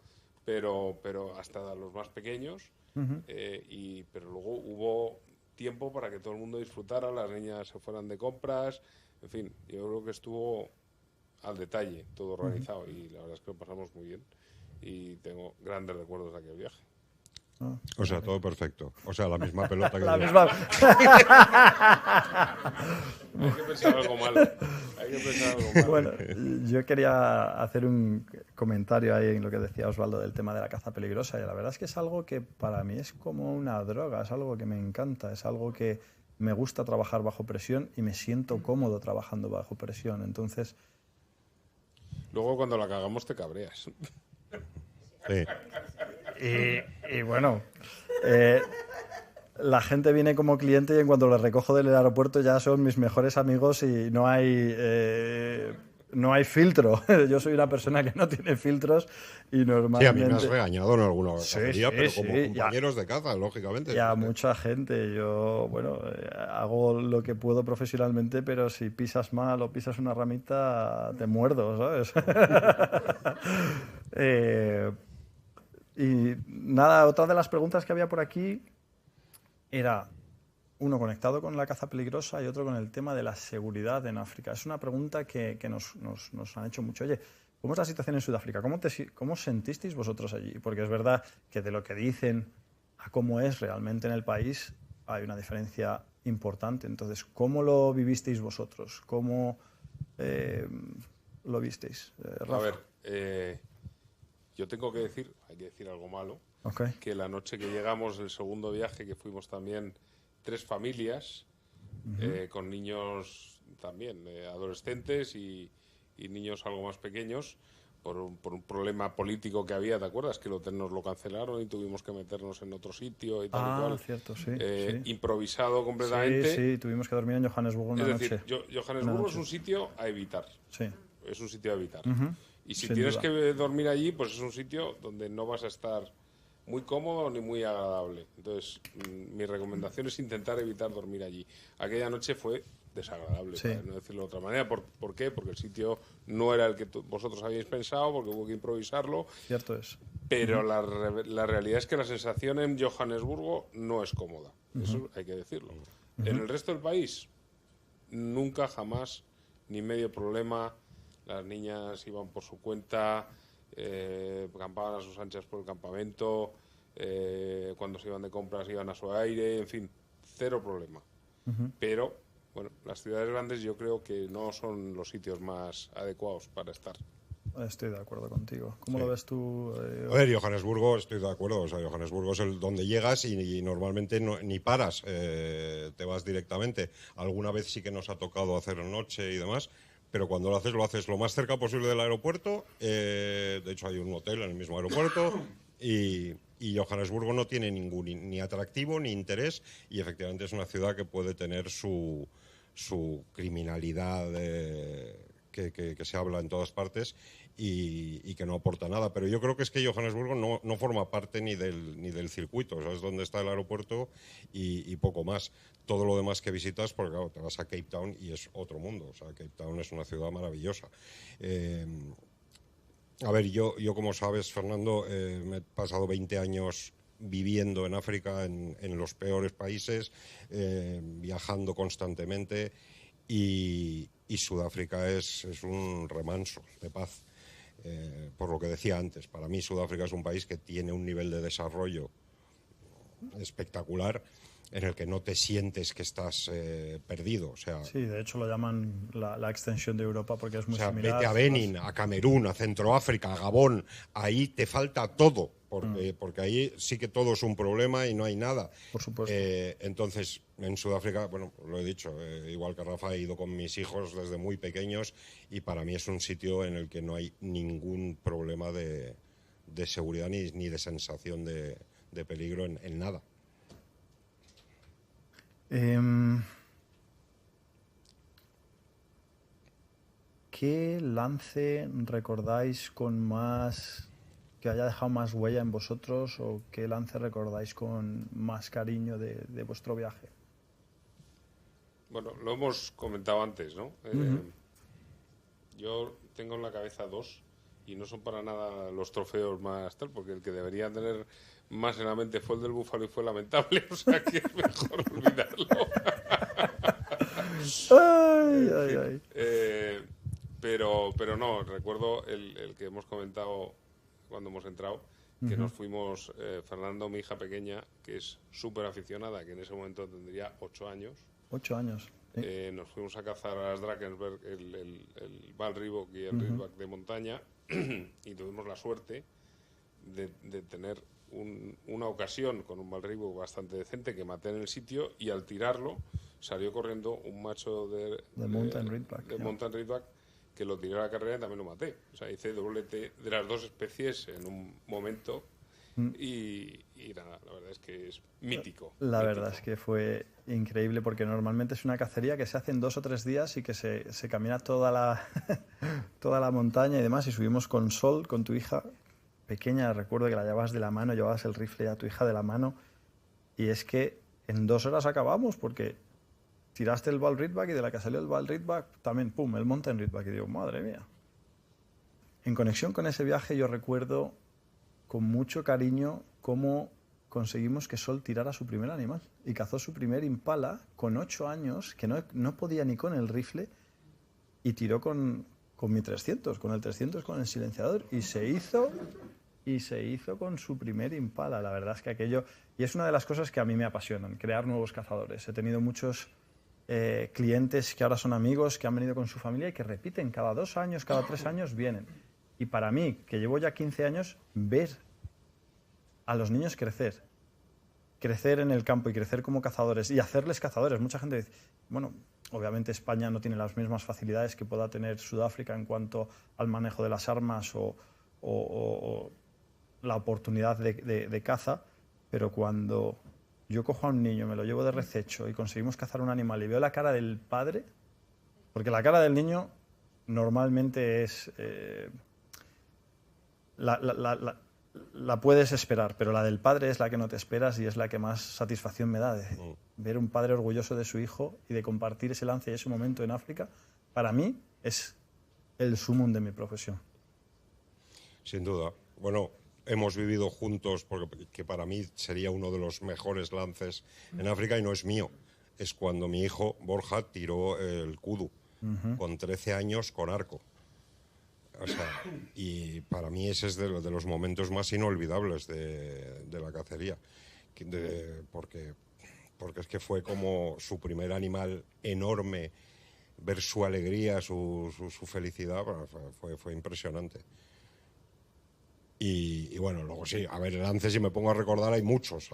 pero hasta los más pequeños. Pero luego hubo tiempo para que todo el mundo disfrutara, las niñas se fueran de compras, en fin, yo creo que estuvo al detalle, todo organizado, y la verdad es que lo pasamos muy bien y tengo grandes recuerdos de aquel viaje. O sea, todo perfecto. O sea, la misma pelota que la yo. misma... Hay que pensar algo malo. Bueno, yo quería hacer un comentario ahí en lo que decía Osvaldo del tema de la caza peligrosa, y la verdad es que es algo que para mí es como una droga, es algo que me encanta, es algo que me gusta trabajar bajo presión y me siento cómodo trabajando bajo presión. Entonces... Luego cuando la cagamos te cabreas. Sí. Y bueno, la gente viene como cliente y en cuanto les recojo del aeropuerto ya son mis mejores amigos y no hay filtro. Yo soy una persona que no tiene filtros y normalmente... Sí, a mí me has regañado en alguna cacería, pero como sí, compañeros de caza, lógicamente. Y a mucha gente. Yo, bueno, hago lo que puedo profesionalmente, pero si pisas mal o pisas una ramita, te muerdo, ¿sabes? Y nada, otra de las preguntas que había por aquí era, uno conectado con la caza peligrosa y otro con el tema de la seguridad en África. Es una pregunta que nos han hecho mucho. Oye, ¿cómo es la situación en Sudáfrica? ¿Cómo os sentisteis vosotros allí? Porque es verdad que de lo que dicen a cómo es realmente en el país hay una diferencia importante. Entonces, ¿cómo lo vivisteis vosotros? ¿Cómo lo visteis, Rafa? A ver, yo tengo que decir, hay que decir algo malo, que la noche que llegamos, el segundo viaje, que fuimos también 3 familias, con niños también, adolescentes y niños algo más pequeños, por un problema político que había, ¿te acuerdas? Que el hotel nos lo cancelaron y tuvimos que meternos en otro sitio y tal y cual. Cierto, sí, improvisado completamente. Sí, tuvimos que dormir en Johannesburgo una noche. Es decir, Johannesburgo es un sitio a evitar. Sí. Es un sitio a evitar. Y si Sin tienes duda. que dormir allí, pues es un sitio donde no vas a estar muy cómodo ni muy agradable. Entonces, mi recomendación es intentar evitar dormir allí. Aquella noche fue desagradable, para no decirlo de otra manera. ¿Por qué? Porque el sitio no era el que vosotros habíais pensado, porque hubo que improvisarlo. Cierto es. Pero la realidad es que la sensación en Johannesburgo no es cómoda. Eso hay que decirlo. En el resto del país, nunca, jamás, ni medio problema. Las niñas iban por su cuenta, acampaban a sus anchas por el campamento, cuando se iban de compras iban a su aire, en fin, cero problema. Pero, bueno, las ciudades grandes yo creo que no son los sitios más adecuados para estar. Estoy de acuerdo contigo. ¿Cómo Sí. lo ves tú? A ver, Johannesburgo, estoy de acuerdo. O sea, Johannesburgo es donde llegas y normalmente ni paras, te vas directamente. Alguna vez sí que nos ha tocado hacer noche y demás, pero cuando lo haces lo más cerca posible del aeropuerto. De hecho, hay un hotel en el mismo aeropuerto y Johannesburgo no tiene ningún ni atractivo ni interés, y efectivamente es una ciudad que puede tener su criminalidad que se habla en todas partes y que no aporta nada. Pero yo creo que es que Johannesburgo no forma parte ni del circuito. O sea, es donde está el aeropuerto y poco más. Todo lo demás que visitas, porque claro, te vas a Cape Town y es otro mundo. O sea, Cape Town es una ciudad maravillosa. A ver, yo como sabes, Fernando, me he pasado 20 años viviendo en África, en los peores países, viajando constantemente, y Sudáfrica es un remanso de paz. Por lo que decía antes, para mí Sudáfrica es un país que tiene un nivel de desarrollo espectacular, en el que no te sientes que estás perdido. O sea, Sí, de hecho lo llaman la extensión de Europa porque es muy o sea, similar. vete a Benín, a Camerún, a Centroáfrica, a Gabón, ahí te falta todo, porque ahí sí que todo es un problema y no hay nada. Por supuesto. Entonces, en Sudáfrica, bueno, lo he dicho, igual que Rafa, he ido con mis hijos desde muy pequeños, y para mí es un sitio en el que no hay ningún problema de seguridad ni de sensación de peligro en nada. ¿Qué lance recordáis con más, que haya dejado más huella en vosotros, o qué lance recordáis con más cariño de vuestro viaje? Bueno, lo hemos comentado antes, ¿no? Yo tengo en la cabeza dos y no son para nada los trofeos más tal, porque el que debería tener más en la mente fue el del Búfalo y fue lamentable, o sea que es mejor olvidarlo. Ay, ay, ay. Pero no, recuerdo el que hemos comentado cuando hemos entrado, que nos fuimos, Fernando, mi hija pequeña, que es súper aficionada, que en ese momento tendría 8 años, 8 años. Sí. nos fuimos a cazar a las Drakensberg, el Val Ribok y el Ridgeback de montaña, y tuvimos la suerte de tener una ocasión con un Val Ribok bastante decente que maté en el sitio, y al tirarlo salió corriendo un macho de Mountain Ridgeback, de ya. Mountain Ridgeback, que lo tiré a la carrera y también lo maté. O sea, hice doblete de las dos especies en un momento. Y nada, la verdad es que es mítico. La mítico. verdad es que fue increíble, porque normalmente es una cacería que se hace en 2 o 3 días y que se camina toda la, toda la montaña y demás. Y subimos con Sol, con tu hija pequeña, recuerdo que la llevabas de la mano, llevabas el rifle a tu hija de la mano, y es que en 2 horas acabamos, porque tiraste el Val Ridgeback y de la que salió el Val Ridgeback también, pum, el Mountain Ridgeback, y digo, madre mía. En conexión con ese viaje yo recuerdo con mucho cariño cómo conseguimos que Sol tirara su primer animal y cazó su primer impala con 8 años, que no podía ni con el rifle, y tiró con mi 300, con el 300, con el silenciador, y se hizo con su primer impala. La verdad es que aquello, y es una de las cosas que a mí me apasionan, crear nuevos cazadores. He tenido muchos clientes que ahora son amigos, que han venido con su familia y que repiten cada 2 años, cada 3 años vienen. Y para mí, que llevo ya 15 años, ver a los niños crecer en el campo y crecer como cazadores y hacerles cazadores. Mucha gente dice, bueno, obviamente España no tiene las mismas facilidades que pueda tener Sudáfrica en cuanto al manejo de las armas o la oportunidad de caza, pero cuando yo cojo a un niño, me lo llevo de rececho y conseguimos cazar un animal y veo la cara del padre, porque la cara del niño normalmente es... la puedes esperar, pero la del padre es la que no te esperas y es la que más satisfacción me da, de ver un padre orgulloso de su hijo y de compartir ese lance y ese momento en África. Para mí es el sumum de mi profesión. Sin duda. Bueno, hemos vivido juntos, porque que para mí sería uno de los mejores lances en África, y no es mío. Es cuando mi hijo, Borja, tiró el kudu con 13 años con arco. O sea, y para mí ese es de los momentos más inolvidables de la cacería. Porque es que fue como su primer animal enorme, ver su alegría, su felicidad, fue impresionante. Y bueno, luego sí, a ver, lances, si me pongo a recordar, hay muchos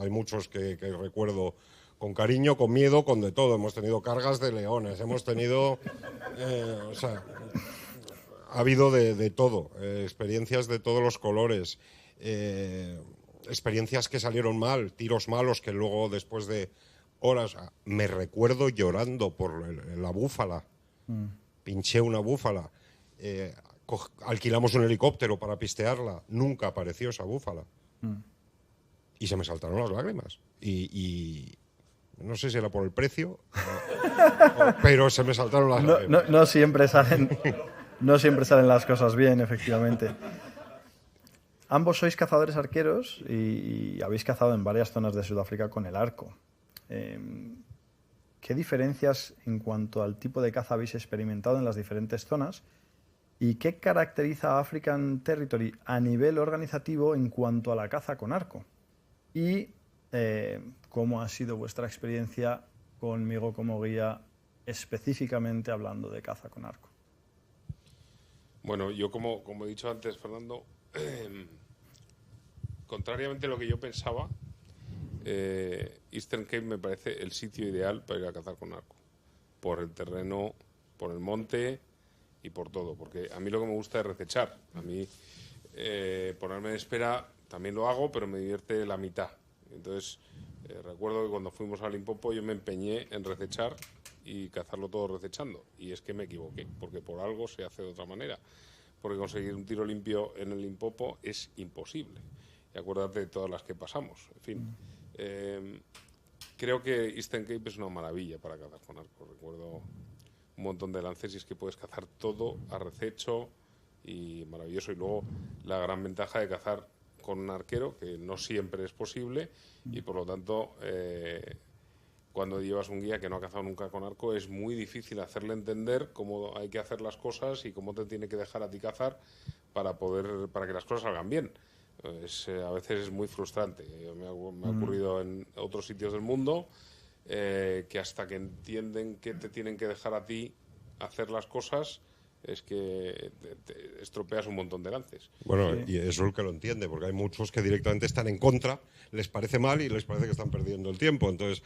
que recuerdo con cariño, con miedo, con de todo. Hemos tenido cargas de leones, hemos tenido, o sea, ha habido de todo, experiencias de todos los colores, experiencias que salieron mal, tiros malos que luego después de horas, me recuerdo llorando por la búfala, pinché una búfala, alquilamos un helicóptero para pistearla, nunca apareció esa búfala y se me saltaron las lágrimas y no sé si era por el precio, pero se me saltaron las lágrimas. No siempre salen las cosas bien, efectivamente. Ambos sois cazadores arqueros y habéis cazado en varias zonas de Sudáfrica con el arco. ¿Qué diferencias en cuanto al tipo de caza habéis experimentado en las diferentes zonas? ¿Y qué caracteriza a African Territory a nivel organizativo en cuanto a la caza con arco? Y cómo ha sido vuestra experiencia conmigo como guía, específicamente hablando de caza con arco. Bueno, yo como he dicho antes, Fernando, contrariamente a lo que yo pensaba, Eastern Cape me parece el sitio ideal para ir a cazar con arco. Por el terreno, por el monte y por todo. Porque a mí lo que me gusta es recechar. A mí ponerme en espera también lo hago, pero me divierte la mitad. Entonces, recuerdo que cuando fuimos al Limpopo yo me empeñé en recechar y cazarlo todo recechando. Y es que me equivoqué, porque por algo se hace de otra manera. Porque conseguir un tiro limpio en el Limpopo es imposible. Y acuérdate de todas las que pasamos. En fin, creo que Eastern Cape es una maravilla para cazar con arco. Recuerdo un montón de lances y es que puedes cazar todo a rececho y maravilloso. Y luego la gran ventaja de cazar con un arquero, que no siempre es posible, y por lo tanto, cuando llevas un guía que no ha cazado nunca con arco, es muy difícil hacerle entender cómo hay que hacer las cosas y cómo te tiene que dejar a ti cazar para que las cosas salgan bien. A veces es muy frustrante. Me ha ocurrido en otros sitios del mundo que hasta que entienden que te tienen que dejar a ti hacer las cosas, es que te estropeas un montón de lances. Bueno, sí. Y eso es el que lo entiende, porque hay muchos que directamente están en contra, les parece mal y les parece que están perdiendo el tiempo. Entonces,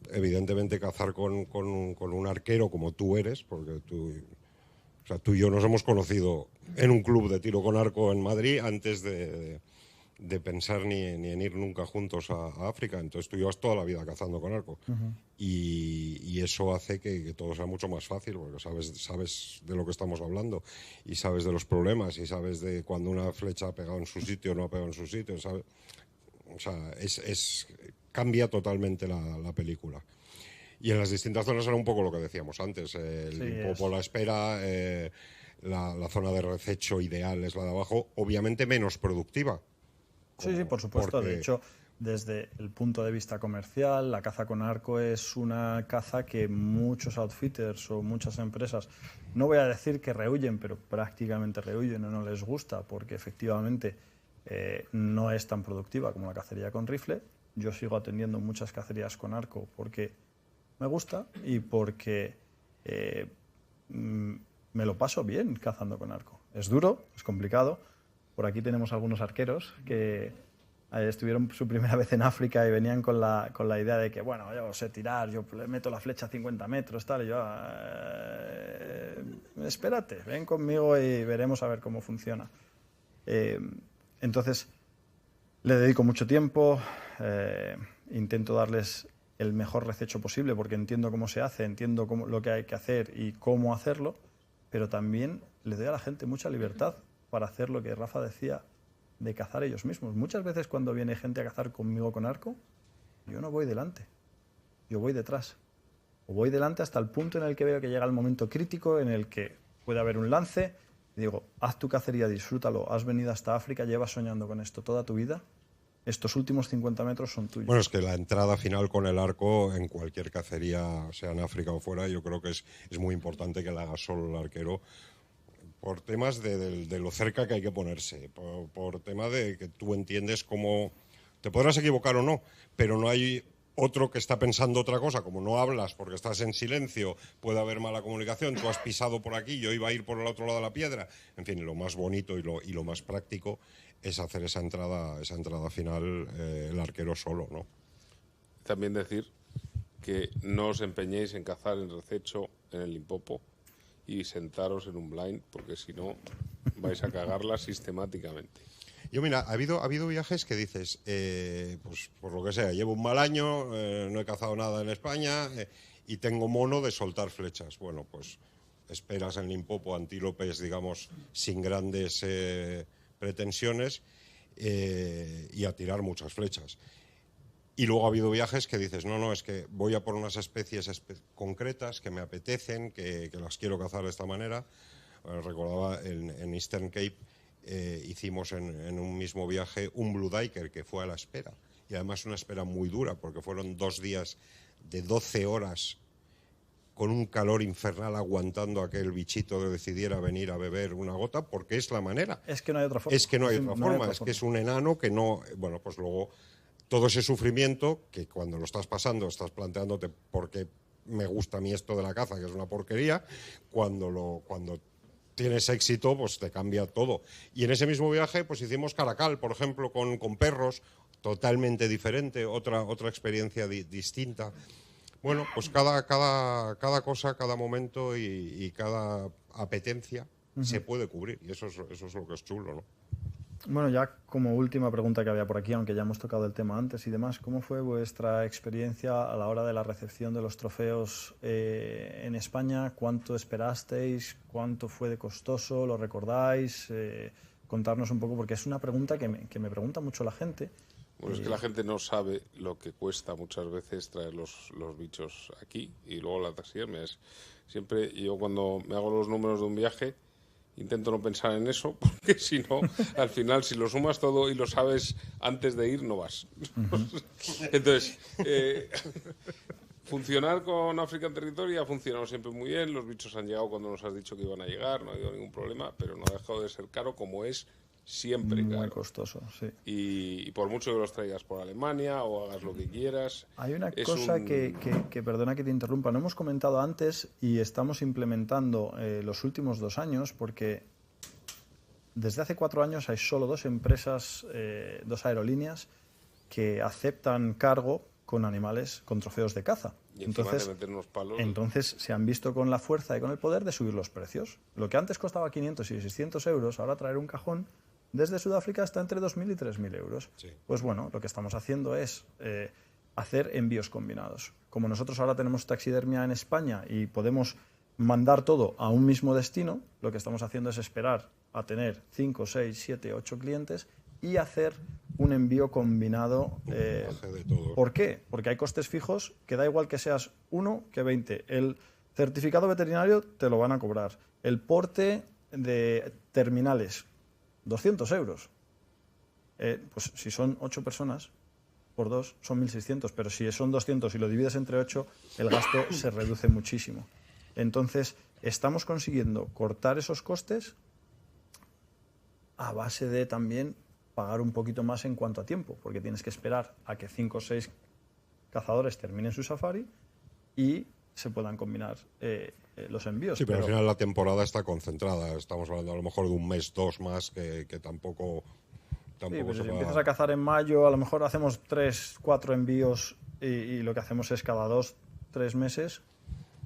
evidentemente cazar con un arquero como tú eres, porque tú y yo nos hemos conocido en un club de tiro con arco en Madrid antes de pensar ni en ir nunca juntos a África. Entonces tú llevas toda la vida cazando con arco. Y eso hace que todo sea mucho más fácil, porque sabes de lo que estamos hablando y sabes de los problemas y sabes de cuando una flecha ha pegado en su sitio o no ha pegado en su sitio, ¿sabes? O sea, cambia totalmente la película. Y en las distintas zonas era un poco lo que decíamos antes. El Limpopo, la espera, la zona de rececho ideal es la de abajo, obviamente menos productiva. Sí, por supuesto. Porque... De hecho, desde el punto de vista comercial, la caza con arco es una caza que muchos outfitters o muchas empresas, no voy a decir que rehuyen, pero prácticamente rehuyen o no les gusta, porque efectivamente no es tan productiva como la cacería con rifle. Yo sigo atendiendo muchas cacerías con arco porque me gusta y porque me lo paso bien cazando con arco. Es duro, es complicado. Por aquí tenemos algunos arqueros que estuvieron su primera vez en África y venían con la idea de que, bueno, yo sé tirar, yo le meto la flecha a 50 metros, tal, y yo, espérate, ven conmigo y veremos a ver cómo funciona. Entonces, le dedico mucho tiempo, intento darles el mejor rececho posible porque entiendo cómo se hace, entiendo lo que hay que hacer y cómo hacerlo, pero también le doy a la gente mucha libertad para hacer lo que Rafa decía, de cazar ellos mismos. Muchas veces cuando viene gente a cazar conmigo con arco, yo no voy delante, yo voy detrás. O voy delante hasta el punto en el que veo que llega el momento crítico en el que puede haber un lance y digo, haz tu cacería, disfrútalo, has venido hasta África, llevas soñando con esto toda tu vida, estos últimos 50 metros son tuyos. Bueno, es que la entrada final con el arco en cualquier cacería, sea en África o fuera, yo creo que es muy importante que la haga solo el arquero, por temas de lo cerca que hay que ponerse, por tema de que tú entiendes cómo... Te podrás equivocar o no, pero no hay Otro que está pensando otra cosa, como no hablas porque estás en silencio, puede haber mala comunicación, tú has pisado por aquí, yo iba a ir por el otro lado de la piedra. En fin, lo más bonito y lo más práctico es hacer esa entrada final el arquero solo, ¿no? También decir que no os empeñéis en cazar en rececho en el Limpopo y sentaros en un blind, porque si no vais a cagarla sistemáticamente. Yo, mira, ha habido viajes que dices, pues por lo que sea, llevo un mal año, no he cazado nada en España y tengo mono de soltar flechas. Bueno, pues esperas en Limpopo antílopes, digamos, sin grandes pretensiones y a tirar muchas flechas. Y luego ha habido viajes que dices, no, es que voy a por unas especies concretas que me apetecen, que las quiero cazar de esta manera. Recordaba en Eastern Cape, hicimos en un mismo viaje un Blue Duiker que fue a la espera. Y además una espera muy dura, porque fueron 2 días de 12 horas con un calor infernal aguantando a que el bichito decidiera venir a beber una gota, porque es la manera. Es que no hay otra forma. Es que no hay otra forma, es que es un enano que no... Bueno, pues luego todo ese sufrimiento que cuando lo estás pasando estás planteándote por qué me gusta a mí esto de la caza, que es una porquería, cuando tienes éxito, pues te cambia todo. Y en ese mismo viaje, pues hicimos Caracal, por ejemplo, con perros, totalmente diferente, otra experiencia distinta. Bueno, pues cada cosa, cada momento y cada apetencia se puede cubrir, y eso es lo que es chulo, ¿no? Bueno, ya como última pregunta que había por aquí, aunque ya hemos tocado el tema antes y demás, ¿cómo fue vuestra experiencia a la hora de la recepción de los trofeos en España? ¿Cuánto esperasteis? ¿Cuánto fue de costoso? ¿Lo recordáis? Contarnos un poco, porque es una pregunta que me pregunta mucho la gente. Bueno, es que la gente no sabe lo que cuesta muchas veces traer los bichos aquí, y luego la taxidermia es siempre, yo cuando me hago los números de un viaje intento no pensar en eso, porque si no, al final, si lo sumas todo y lo sabes antes de ir, no vas. Entonces, funcionar con African Territory ha funcionado siempre muy bien, los bichos han llegado cuando nos has dicho que iban a llegar, no ha habido ningún problema, pero no ha dejado de ser caro, como es siempre muy caro. Costoso, sí. Y por mucho que los traigas por Alemania o hagas lo que quieras... Hay una cosa que, perdona que te interrumpa, no hemos comentado antes y estamos implementando los últimos 2 años, porque desde hace 4 años hay solo 2 empresas, 2 aerolíneas que aceptan cargo con animales, con trofeos de caza. Y entonces, de meter unos palos. Entonces se han visto con la fuerza y con el poder de subir los precios. Lo que antes costaba 500 y 600 euros, ahora traer un cajón desde Sudáfrica está entre 2.000 y 3.000 euros. Sí. Pues bueno, lo que estamos haciendo es hacer envíos combinados. Como nosotros ahora tenemos taxidermia en España y podemos mandar todo a un mismo destino, lo que estamos haciendo es esperar a tener 5, 6, 7, 8 clientes y hacer un envío combinado. De todo. ¿Por qué? Porque hay costes fijos que da igual que seas 1 que 20. El certificado veterinario te lo van a cobrar. El porte de terminales, 200 euros. Pues si son 8 personas, por 2 son 1.600, pero si son 200 y lo divides entre 8, el gasto se reduce muchísimo. Entonces, estamos consiguiendo cortar esos costes a base de también pagar un poquito más en cuanto a tiempo, porque tienes que esperar a que 5 o 6 cazadores terminen su safari y se puedan combinar los envíos. Sí, pero al final la temporada está concentrada. Estamos hablando a lo mejor de un mes, 2 más, que tampoco sí, pero si empiezas a cazar en mayo, a lo mejor hacemos 3, 4 envíos y lo que hacemos es cada 2, 3 meses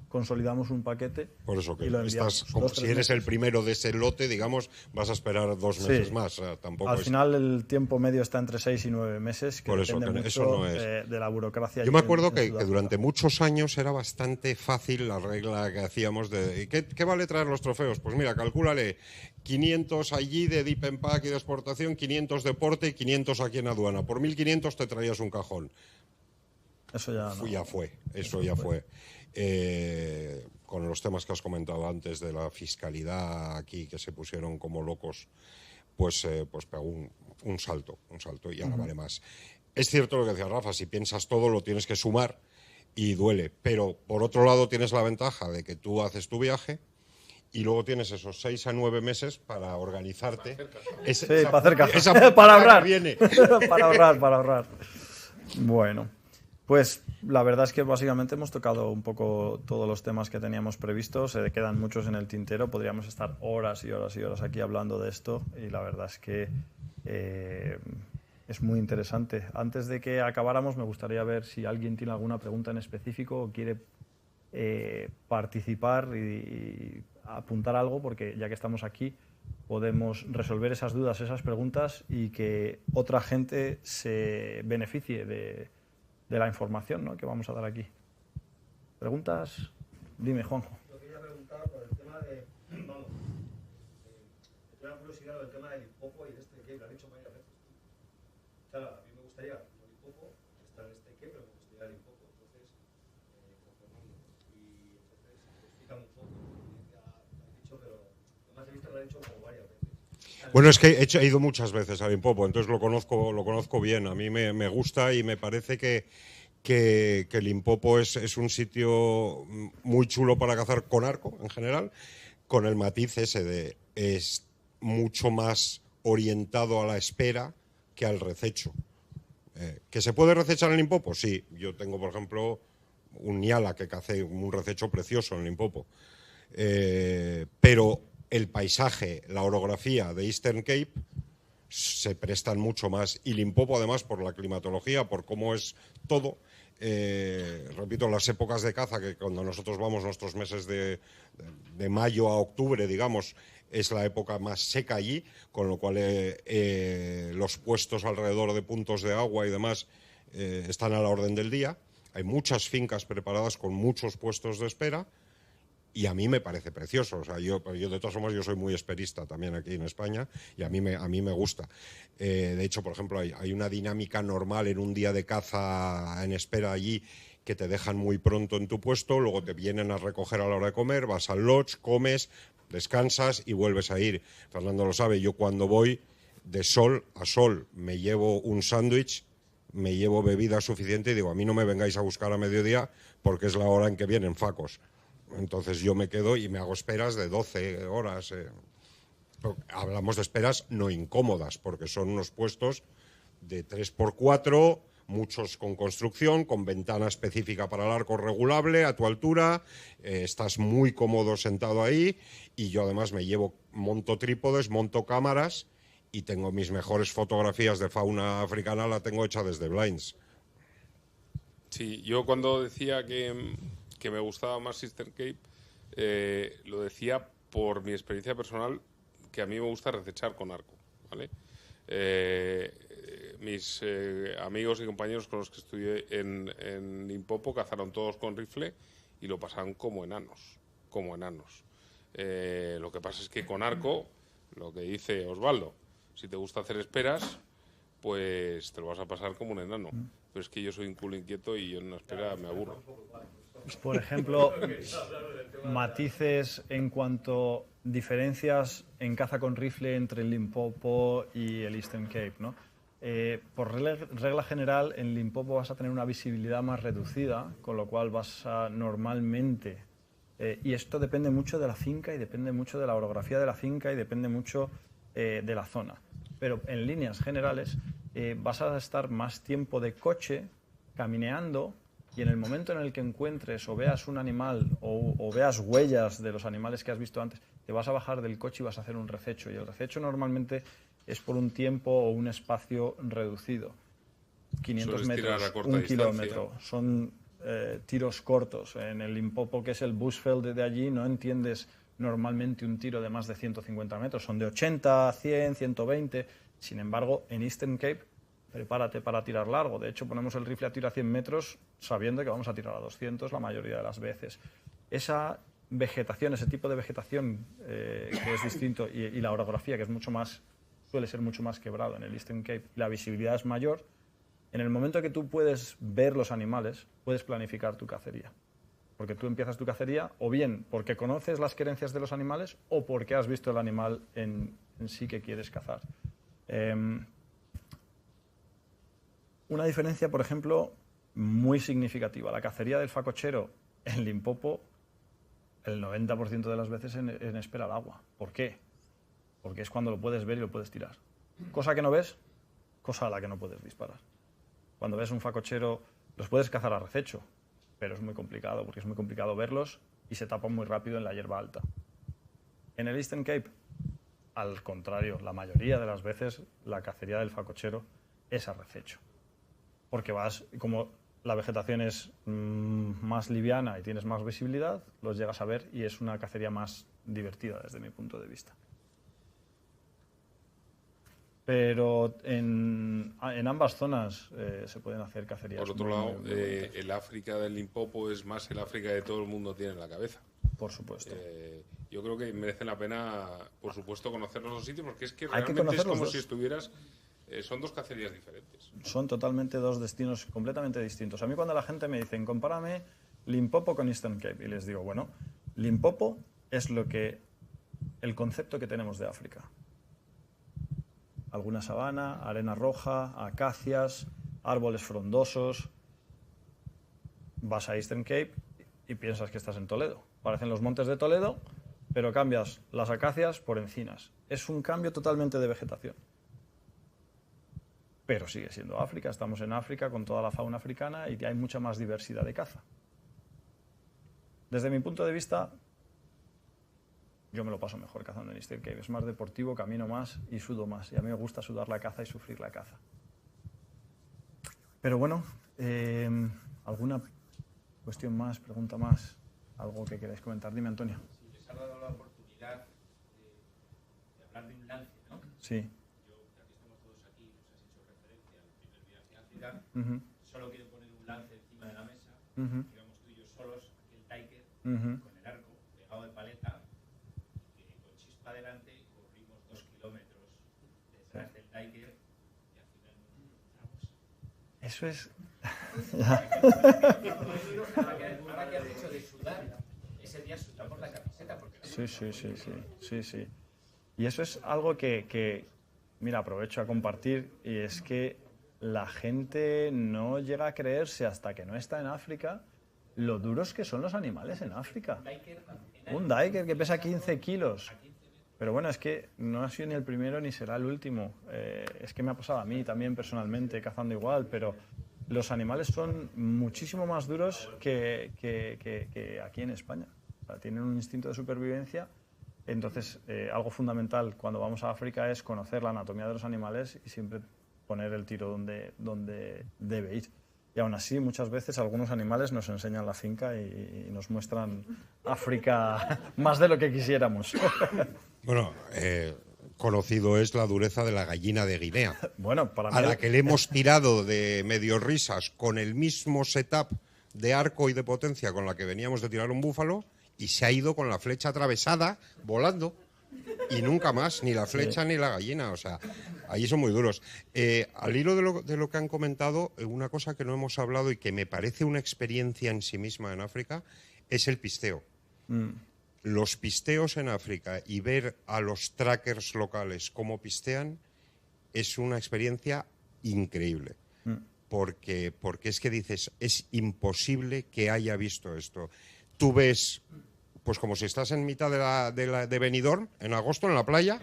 consolidamos un paquete. Por eso que y lo estás, como si eres meses. el primero de ese lote, digamos, vas a esperar 2 meses Sí. más. Tampoco Al es... final el tiempo medio está entre 6 y 9 meses, que Por eso, depende que mucho eso no es... de la burocracia. Yo me acuerdo que Sudáfrica. durante muchos años era bastante fácil la regla que hacíamos de... ¿Qué vale traer los trofeos? Pues mira, calcúlale 500 allí de Deep Empack y de exportación, 500 de porte y 500 aquí en aduana. Por 1.500 te traías un cajón. Eso ya no. Eso ya fue. Con los temas que has comentado antes de la fiscalidad aquí, que se pusieron como locos, pues pegó un salto y ahora vale más. Es cierto lo que decía Rafa, si piensas todo lo tienes que sumar y duele, pero por otro lado tienes la ventaja de que tú haces tu viaje y luego tienes esos 6 a 9 meses para organizarte. Sí, para hacer caja. Esa para ahorrar. que viene. para ahorrar. Bueno. Pues la verdad es que básicamente hemos tocado un poco todos los temas que teníamos previstos. Se quedan muchos en el tintero. Podríamos estar horas y horas y horas aquí hablando de esto y la verdad es que es muy interesante. Antes de que acabáramos, me gustaría ver si alguien tiene alguna pregunta en específico o quiere participar y apuntar algo, porque ya que estamos aquí podemos resolver esas dudas, esas preguntas y que otra gente se beneficie de la información, ¿no?, que vamos a dar aquí. ¿Preguntas? Dime, Juanjo. Yo quería preguntar por el tema de, vamos, tengo curiosidad del tema del Limpopo y de este que lo han hecho varias veces. Claro, a mí me gustaría el Limpopo, está en este que, pero me gustaría el Limpopo. Entonces, con Fernando. Y entonces, explícame un poco, ya lo has dicho, pero además he visto que lo han hecho como varias veces. Bueno, es que he ido muchas veces a Limpopo, entonces lo conozco bien. A mí me gusta y me parece que Limpopo es un sitio muy chulo para cazar con arco en general, con el matiz ese de es mucho más orientado a la espera que al rececho. ¿Que se puede recechar en Limpopo? Sí, yo tengo, por ejemplo, un Niala que cacé un rececho precioso en Limpopo. Pero el paisaje, la orografía de Eastern Cape se prestan mucho más. Y Limpopo, además, por la climatología, por cómo es todo, repito, las épocas de caza, que cuando nosotros vamos nuestros meses de mayo a octubre, digamos, es la época más seca allí, con lo cual los puestos alrededor de puntos de agua y demás están a la orden del día. Hay muchas fincas preparadas con muchos puestos de espera. Y a mí me parece precioso. O sea, yo de todas formas yo soy muy esperista también aquí en España y a mí me gusta. De hecho, por ejemplo, hay una dinámica normal en un día de caza en espera allí que te dejan muy pronto en tu puesto, luego te vienen a recoger a la hora de comer, vas al lodge, comes, descansas y vuelves a ir. Fernando lo sabe, yo cuando voy de sol a sol me llevo un sándwich, me llevo bebida suficiente y digo, a mí no me vengáis a buscar a mediodía porque es la hora en que vienen facos. Entonces yo me quedo y me hago esperas de 12 horas. Hablamos de esperas no incómodas, porque son unos puestos de 3x4, muchos con construcción, con ventana específica para el arco regulable a tu altura. Estás muy cómodo sentado ahí y yo además monto trípodes, monto cámaras y tengo mis mejores fotografías de fauna africana, la tengo hecha desde Blinds. Sí, yo cuando decía que me gustaba más Eastern Cape, lo decía por mi experiencia personal, que a mí me gusta recechar con arco, ¿vale? Mis amigos y compañeros con los que estudié en Limpopo cazaron todos con rifle y lo pasaron como enanos. Lo que pasa es que con arco, lo que dice Osvaldo, si te gusta hacer esperas, pues te lo vas a pasar como un enano. Pero es que yo soy un culo inquieto y yo en una espera me aburro. Por ejemplo, matices en cuanto diferencias en caza con rifle entre el Limpopo y el Eastern Cape, ¿no? Por regla general, en Limpopo vas a tener una visibilidad más reducida, con lo cual vas a normalmente... y esto depende mucho de la finca y depende mucho de la orografía de la finca y depende mucho de la zona. Pero en líneas generales vas a estar más tiempo de coche, camineando, y en el momento en el que encuentres o veas un animal o veas huellas de los animales que has visto antes, te vas a bajar del coche y vas a hacer un rececho. Y el rececho normalmente es por un tiempo o un espacio reducido. 500 metros, un kilómetro. Son tiros cortos. En el Limpopo, que es el Bushveld de allí, no entiendes normalmente un tiro de más de 150 metros. Son de 80, 100, 120. Sin embargo, en Eastern Cape, prepárate para tirar largo. De hecho, ponemos el rifle a tiro a 100 metros sabiendo que vamos a tirar a 200 la mayoría de las veces. Esa vegetación, ese tipo de vegetación que es distinto y la orografía, que es suele ser mucho más quebrado en el Eastern Cape, la visibilidad es mayor. En el momento que tú puedes ver los animales, puedes planificar tu cacería. Porque tú empiezas tu cacería o bien porque conoces las querencias de los animales o porque has visto el animal en sí que quieres cazar. Una diferencia, por ejemplo, muy significativa. La cacería del facochero en Limpopo, el 90% de las veces en espera al agua. ¿Por qué? Porque es cuando lo puedes ver y lo puedes tirar. Cosa que no ves, cosa a la que no puedes disparar. Cuando ves un facochero Los puedes cazar a rececho, pero es muy complicado, porque es muy complicado verlos y se tapan muy rápido en la hierba alta. En el Eastern Cape, al contrario, la mayoría de las veces la cacería del facochero es a rececho. Porque como la vegetación es más liviana y tienes más visibilidad, los llegas a ver y es una cacería más divertida desde mi punto de vista. Pero en ambas zonas se pueden hacer cacerías. Por otro lado, el África del Limpopo es más el África que todo el mundo tiene en la cabeza. Por supuesto. Yo creo que merece la pena, por supuesto, conocer los dos sitios, porque es que Hay que realmente es como conocerlos si estuvieras... son dos cacerías diferentes. Son totalmente dos destinos completamente distintos. A mí cuando la gente me dice, compárame Limpopo con Eastern Cape, y les digo, bueno, Limpopo es el concepto que tenemos de África. Alguna sabana, arena roja, acacias, árboles frondosos. Vas a Eastern Cape y piensas que estás en Toledo. Parecen los montes de Toledo, pero cambias las acacias por encinas. Es un cambio totalmente de vegetación. Pero sigue siendo África, estamos en África con toda la fauna africana y hay mucha más diversidad de caza. Desde mi punto de vista, yo me lo paso mejor cazando en Eastern Cape. Es más deportivo, camino más y sudo más. Y a mí me gusta sudar la caza y sufrir la caza. Pero bueno, ¿alguna cuestión más, pregunta más? ¿Algo que queráis comentar? Dime, Antonio. Sí, les ha dado la oportunidad de hablar de un lance, ¿no? Sí. Yo, ya que estamos todos aquí, nos has hecho referencia al primer viaje a África. Solo quiero poner un lance encima de la mesa. Digamos tú y yo solos, aquel Tiger, con el arco pegado de paleta, que con chispa adelante corrimos 2 kilómetros detrás del Tiger y al final nos encontramos. Eso es... Ahora que has dicho de sudar, ese día sudamos la camiseta porque Sí. Y eso es algo que, mira, aprovecho a compartir, y es que la gente no llega a creerse hasta que no está en África lo duros que son los animales en África. Un Tiger que pesa 15 kilos. Pero bueno, es que no ha sido ni el primero ni será el último. Es que me ha pasado a mí también personalmente, cazando igual, pero los animales son muchísimo más duros que aquí en España. O sea, tienen un instinto de supervivencia. Entonces, algo fundamental cuando vamos a África es conocer la anatomía de los animales y siempre poner el tiro donde debe ir. Y aún así, muchas veces algunos animales nos enseñan la finca y nos muestran África más de lo que quisiéramos. Bueno, conocido es la dureza de la gallina de Guinea, Bueno, para mí... a la que le hemos tirado de medio risas con el mismo setup de arco y de potencia con la que veníamos de tirar un búfalo, y se ha ido con la flecha atravesada, volando, y nunca más, ni la flecha ni la gallina. O sea, ahí son muy duros. Al hilo de lo que han comentado, una cosa que no hemos hablado y que me parece una experiencia en sí misma en África es el pisteo. Los pisteos en África y ver a los trackers locales cómo pistean es una experiencia increíble. Porque es que dices, es imposible que haya visto esto. Tú ves, pues como si estás en mitad de Benidorm, en agosto, en la playa,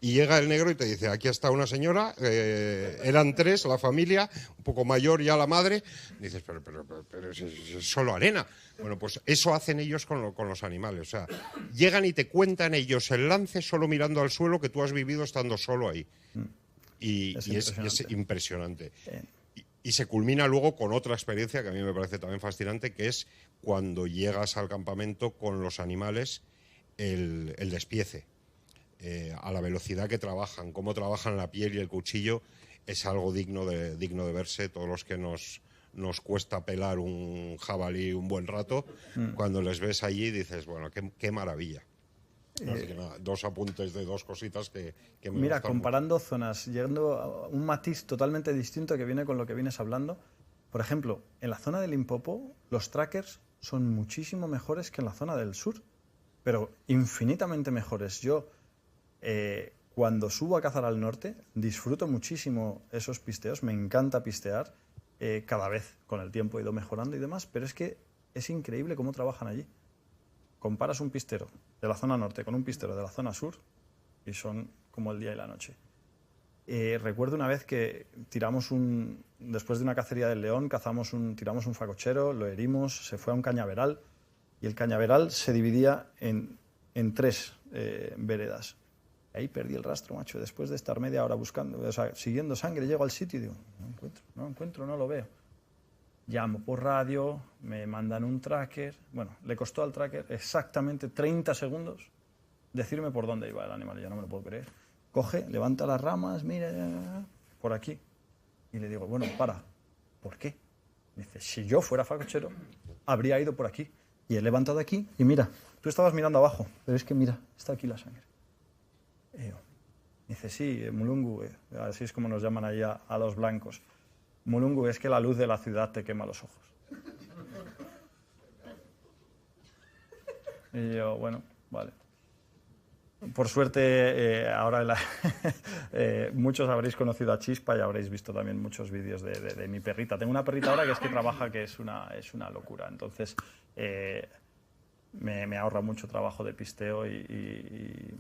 y llega el negro y te dice, aquí está una señora, eran 3, la familia, un poco mayor ya la madre. Dices, pero es solo arena. Bueno, pues eso hacen ellos con los animales. O sea, llegan y te cuentan ellos el lance solo mirando al suelo que tú has vivido estando solo ahí. Y es impresionante. Y se culmina luego con otra experiencia que a mí me parece también fascinante, que es cuando llegas al campamento con los animales, el despiece. A la velocidad que trabajan, cómo trabajan la piel y el cuchillo, es algo digno de verse. Todos los que nos cuesta pelar un jabalí un buen rato, cuando les ves allí dices, bueno, qué maravilla. Así que nada, 2 apuntes de 2 cositas que me Mira, gustan comparando zonas, llegando a un matiz totalmente distinto que viene con lo que vienes hablando. Por ejemplo, en la zona del Limpopo, los trackers son muchísimo mejores que en la zona del sur, pero infinitamente mejores. Yo, cuando subo a cazar al norte, disfruto muchísimo esos pisteos, me encanta pistear, cada vez con el tiempo he ido mejorando y demás, pero es que es increíble cómo trabajan allí. Comparas un pistero de la zona norte con un pistero de la zona sur y son como el día y la noche. Recuerdo una vez que después de una cacería del león, tiramos un facochero, lo herimos, se fue a un cañaveral y el cañaveral se dividía en 3 veredas. Ahí perdí el rastro, macho, después de estar media hora buscando, o sea, siguiendo sangre, llego al sitio y digo, no lo veo. Llamo por radio, me mandan un tracker, bueno, le costó al tracker exactamente 30 segundos decirme por dónde iba el animal, yo no me lo puedo creer. Coge, levanta las ramas, mira, por aquí. Y le digo, bueno, ¿por qué? Me dice, si yo fuera facochero, habría ido por aquí. Y he levantado aquí y mira, tú estabas mirando abajo, pero es que mira, está aquí la sangre. Y yo, dice, sí, mulungu, así es como nos llaman ahí a los blancos. Mulungu, es que la luz de la ciudad te quema los ojos. Y yo, bueno, vale. Por suerte, ahora muchos habréis conocido a Chispa y habréis visto también muchos vídeos de mi perrita. Tengo una perrita ahora que trabaja, que es una locura. Entonces, me ahorra mucho trabajo de pisteo y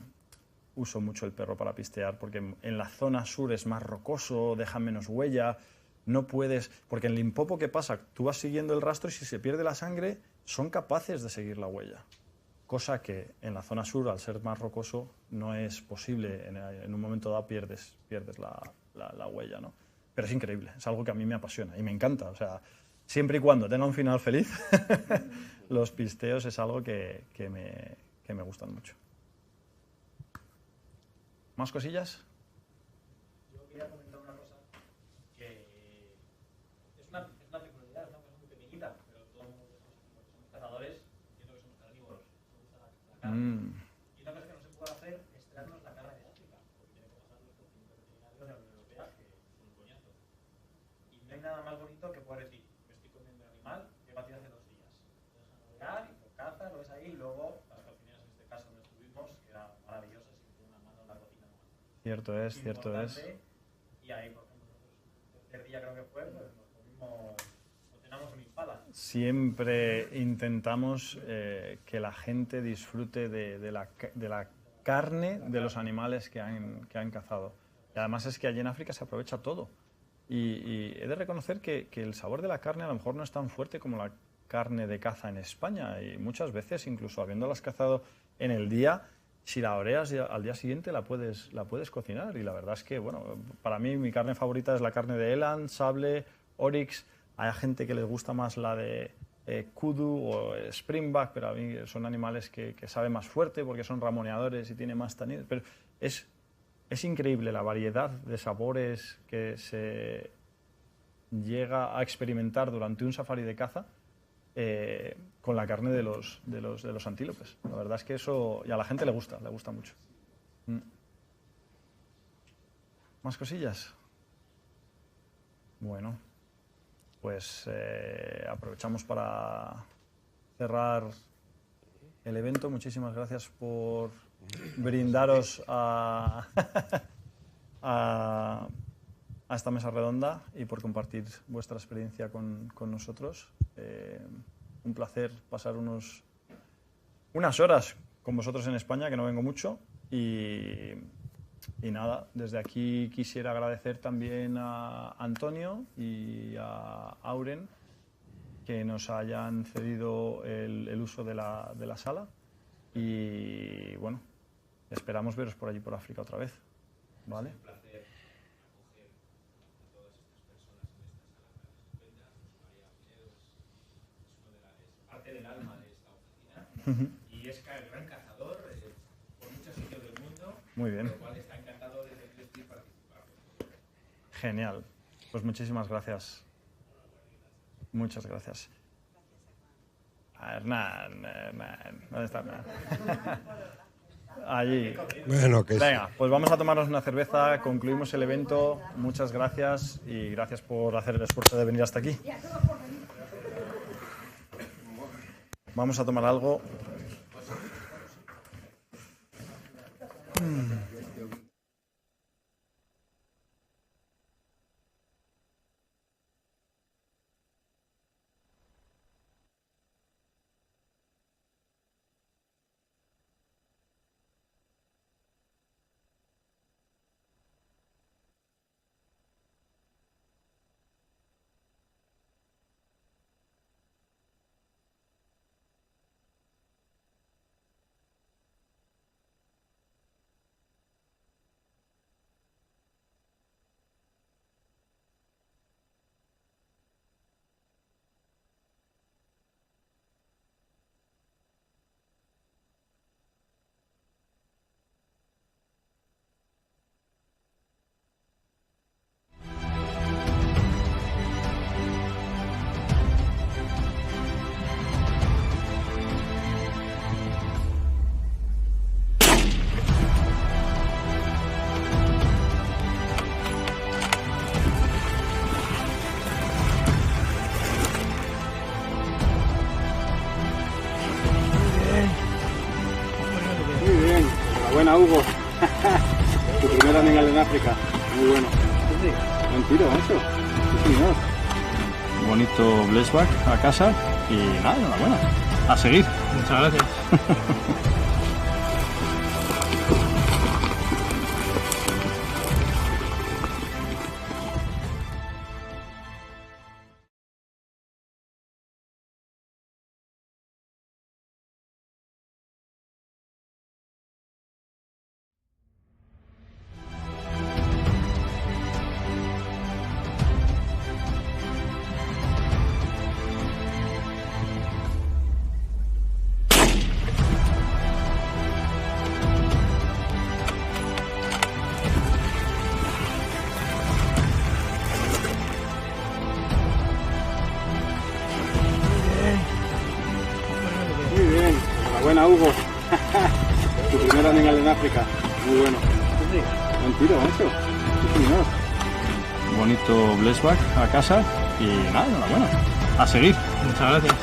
uso mucho el perro para pistear porque en la zona sur es más rocoso, deja menos huella, no puedes... Porque en Limpopo, ¿qué pasa? Tú vas siguiendo el rastro y si se pierde la sangre, son capaces de seguir la huella. Cosa que en la zona sur, al ser más rocoso, no es posible. En un momento dado pierdes la huella, ¿no? Pero es increíble, es algo que a mí me apasiona y me encanta. O sea, siempre y cuando tenga un final feliz, los pisteos es algo que me gustan mucho. ¿Más cosillas? Yo quería comentar una cosa que es una peculiaridad, es una cosa muy pequeñita, pero todos somos cazadores, entiendo que somos carnívoros, nos gusta la carne. Y una cosa que no se puede hacer es traernos la carne de África, porque tiene que pasar los procedimientos veterinarios de la Unión Europea, que son un coñazo. Y no hay nada más bonito que poder decir, me estoy comiendo un animal que he batido hace 2 días. Lo dejan navegar y lo caza, lo ves ahí, y luego las cocineras, en este caso donde estuvimos, que era maravillosa, siempre una mano en la cocina. Cierto es, cierto es. Y ahí, por ejemplo, nosotros el tercer día creo que fue, pues nos comimos, nos cenamos un impala. Siempre intentamos que la gente disfrute de la carne de los animales que han cazado. Y además es que allí en África se aprovecha todo. Y he de reconocer que el sabor de la carne a lo mejor no es tan fuerte como la carne de caza en España. Y muchas veces, incluso habiéndolas cazado en el día, si la oreas al día siguiente la puedes cocinar. Y la verdad es que, bueno, para mí mi carne favorita es la carne de eland, sable, oryx. Hay gente que les gusta más la de kudu o springback, pero a mí son animales que saben más fuerte porque son ramoneadores y tienen más taninos. Pero es increíble la variedad de sabores que se llega a experimentar durante un safari de caza con la carne de los antílopes. La verdad es que eso y a la gente le gusta mucho. ¿Más cosillas? Bueno, pues aprovechamos para cerrar el evento. Muchísimas gracias por brindaros a esta mesa redonda y por compartir vuestra experiencia con nosotros. Un placer pasar unas horas con vosotros en España, que no vengo mucho. Y nada, desde aquí quisiera agradecer también a Antonio y a Auren que nos hayan cedido el uso de la sala. Y bueno, esperamos veros por allí, por África, otra vez. ¿Vale? Es un placer acoger a todas estas personas en esta sala tan estupenda. María Pinedo es parte del alma de esta oficina y es el gran cazador por muchos sitios del mundo. Muy bien. Por lo cual está encantado de tener que participar. Genial. Pues muchísimas gracias. Muchas gracias. Hernán, ¿dónde está Hernán? Allí. Bueno, que Venga, pues vamos a tomarnos una cerveza, concluimos el evento. Muchas gracias y gracias por hacer el esfuerzo de venir hasta aquí. Vamos a tomar algo. Enhorabuena, Hugo. Tu primer animal en África. Muy bueno. Buen tiro, macho. Sí, señor. Bonito blessback a casa y nada, enhorabuena. A seguir. Muchas gracias. Enhorabuena, Hugo. Tu primer animal en África. Muy bueno. Buen tiro, macho. Sí, señor. Bonito blessback a casa y nada, enhorabuena. A seguir. Muchas gracias.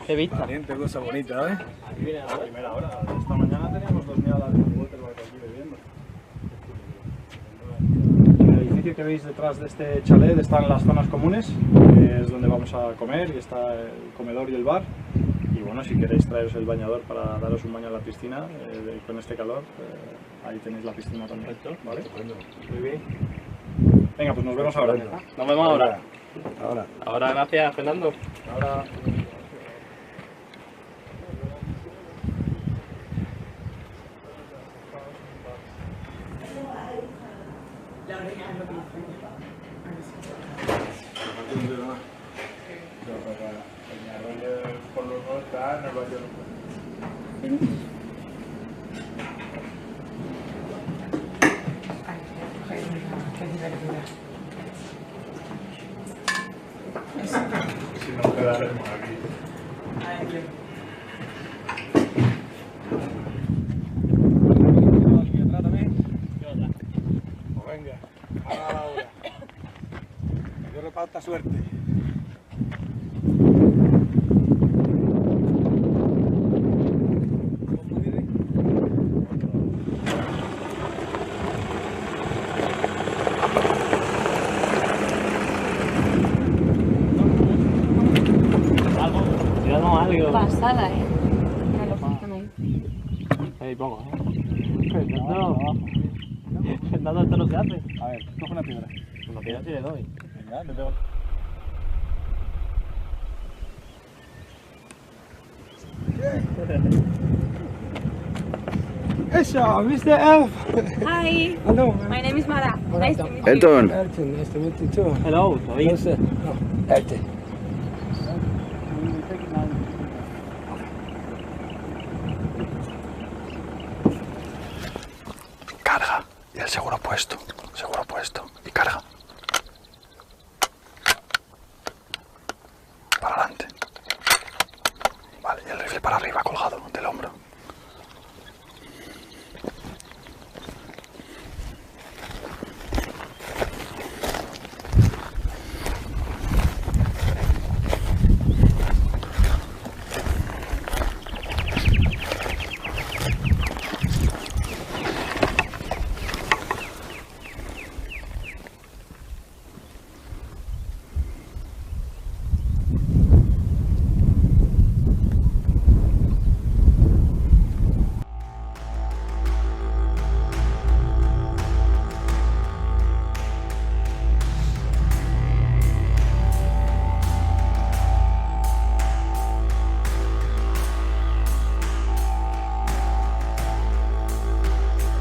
Qué vista. Valiente, cosa bonita, ¿eh? Aquí viene a la primera hora. Esta mañana teníamos dos miadas de waterback aquí bebiendo. El edificio que veis detrás de este chalet están las zonas comunes, que es donde vamos a comer, y está el comedor y el bar. Y bueno, si queréis traeros el bañador para daros un baño en la piscina, con este calor, ahí tenéis la piscina también. ¿Vale? Muy bien. Venga, pues nos vemos ahora. Nos vemos ahora. Ahora. Ahora, gracias, Fernando. Ahora. Si no quedaremos aquí. Venga, a la hora. Yo reparta suerte. Algo. Pasada, Mira lo que están ahí. Ahí pongo, Fernando, esto no se hace. A ver, coge una piedra. Una piedra sí le doy. Venga, le pego. Eso, Mr. Elf. Hi, Hello. my name is Mara. Nice to meet you. Elton. Elton, nice to meet you too. Hello, ¿todo bien? No, Elton. Carga. Y el seguro puesto. Seguro puesto. Y carga. Para adelante. Vale, y el rifle para arriba colgado del hombro.